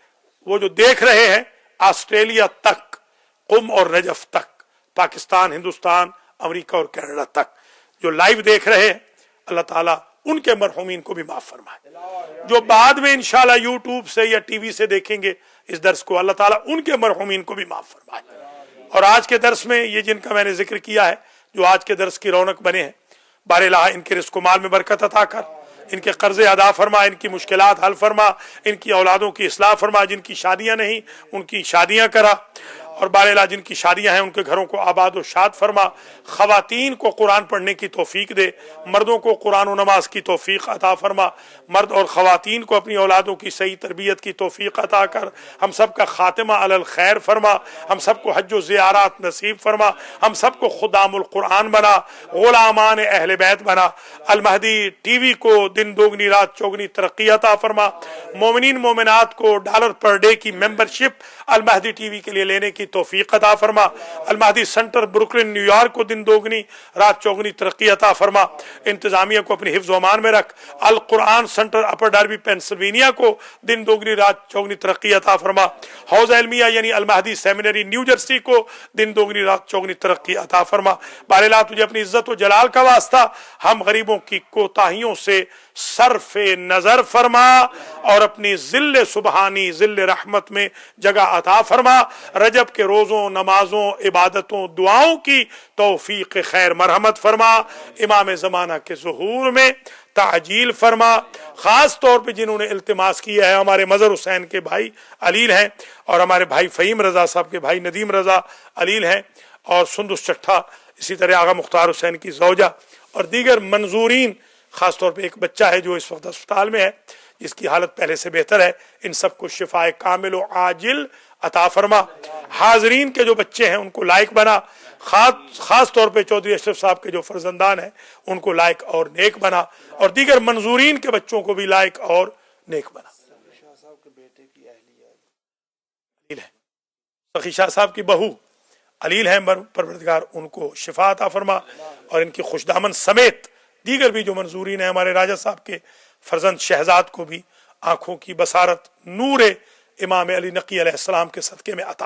Speaker 1: वो जो देख रहे हैं ऑस्ट्रेलिया तक, कुम और नजफ तक, पाकिस्तान, हिंदुस्तान, अमेरिका और कनाडा तक जो लाइव देख रहे हैं, अल्लाह ताला उनके मरहूमीन को भी माफ फरमाए। जो बाद में इंशाल्लाह यूट्यूब से या टीवी से देखेंगे इस दर्स को, अल्लाह ताला उनके मरहूमीन को भी माफ फरमाए। और आज के दर्स में ये जिनका मैंने जिक्र किया है, जो आज के दर्स की रौनक बने हैं, बारिल्लाह इनके रिज़्क़ माल में बरकत अता कर, इनके कर्जे अदा फरमा, इनकी मुश्किलात हल फरमा, इनकी औलादों की इस्लाह फरमा, जिनकी शादियां नहीं उनकी शादियां करा, और बारिल्लाह जिनकी शादियां हैं उनके घरों को आबाद और शाद फरमा। ख़वातीन को कुरान पढ़ने की तौफीक दे, मर्दों को कुरान और नमाज की तौफीक अता फरमा, मर्द और ख़वातीन को अपनी औलादों की सही तरबियत की तौफीक अता कर, हम सब का खातिमा अलल खैर फरमा, हम सबको हज व ज़ियारत नसीब फरमा, हम सबको खुदामुल कुरान बना, गुलामान अहले बैत बना। अल महदी टीवी को दिन दोगुनी रात चौगुनी तरक्की अता फरमा। मोमिनीन मोमिनात को $1 पर डे की मेंबरशिप अल महदी टीवी के लिए लेने की तौफीक अता फरमा। अल महदी सेंटर ब्रुकलिन न्यूयॉर्क को दिन दोगुनी रात चौगुनी तरक्की अता फरमा। इंतजामिया को अपनी हिफ्ज़ व अमान में रख। अल कुरान सेंटर अपर डार्बी पेंसिल्वेनिया को दिन दोगुनी रात चौगुनी तरक्की अता फरमा। हौज़ इल्मिया यानी अल महदी सेमिनरी न्यू जर्सी को दिन दोगुनी रात चौगुनी तरक्की अता फरमा। बारिल्लाह तुझे अपनी इज्जत व जलाल का वास्ता हम गरीबों की कोताहियों से सरफे नजर फरमा और अपनी जिल्ले सुबहानी जिल्ले रहमत में जगह अता फरमा। रजब के रोज़ों, नमाजों, इबादतों, दुआओं की तौफीक खैर मरहमत फरमा। इमाम ज़माना के ज़ुहूर में ताजील फरमा। ख़ास तौर पे जिन्होंने इल्तिमास किया है, हमारे मज़हर हुसैन के भाई अलील हैं और हमारे भाई फ़हीम रज़ा साहब के भाई नदीम रज़ा अलील हैं और सुंदुस चट्ठा, इसी तरह आगा मुख्तार हुसैन की ज़ौजा और दीगर मंजूरीन, ख़ास तौर पे एक बच्चा है जो इस वक्त अस्पताल में है जिसकी हालत पहले से बेहतर है, इन सबको शिफाए कामिल व आजिल अता फरमा। हाजरीन के जो बच्चे हैं उनको लायक बना, खास तौर पे चौधरी अशरफ साहब के जो फर्जंदान हैं उनको लायक और नेक बना और दीगर मंजूरीन के बच्चों को भी लायक और नेक बना। सखी शाह साहब की बहू अलील हैं, परवरदिगार उनको शिफा अता फरमा और इनकी खुशदामन समेत दीगर भी जो मंजूरीन है, हमारे राजा साहब के फर्जंद शहजाद को भी आंखों की बसारत नूर इमाम अली नकी अलैहिस्सलाम के सदके में अता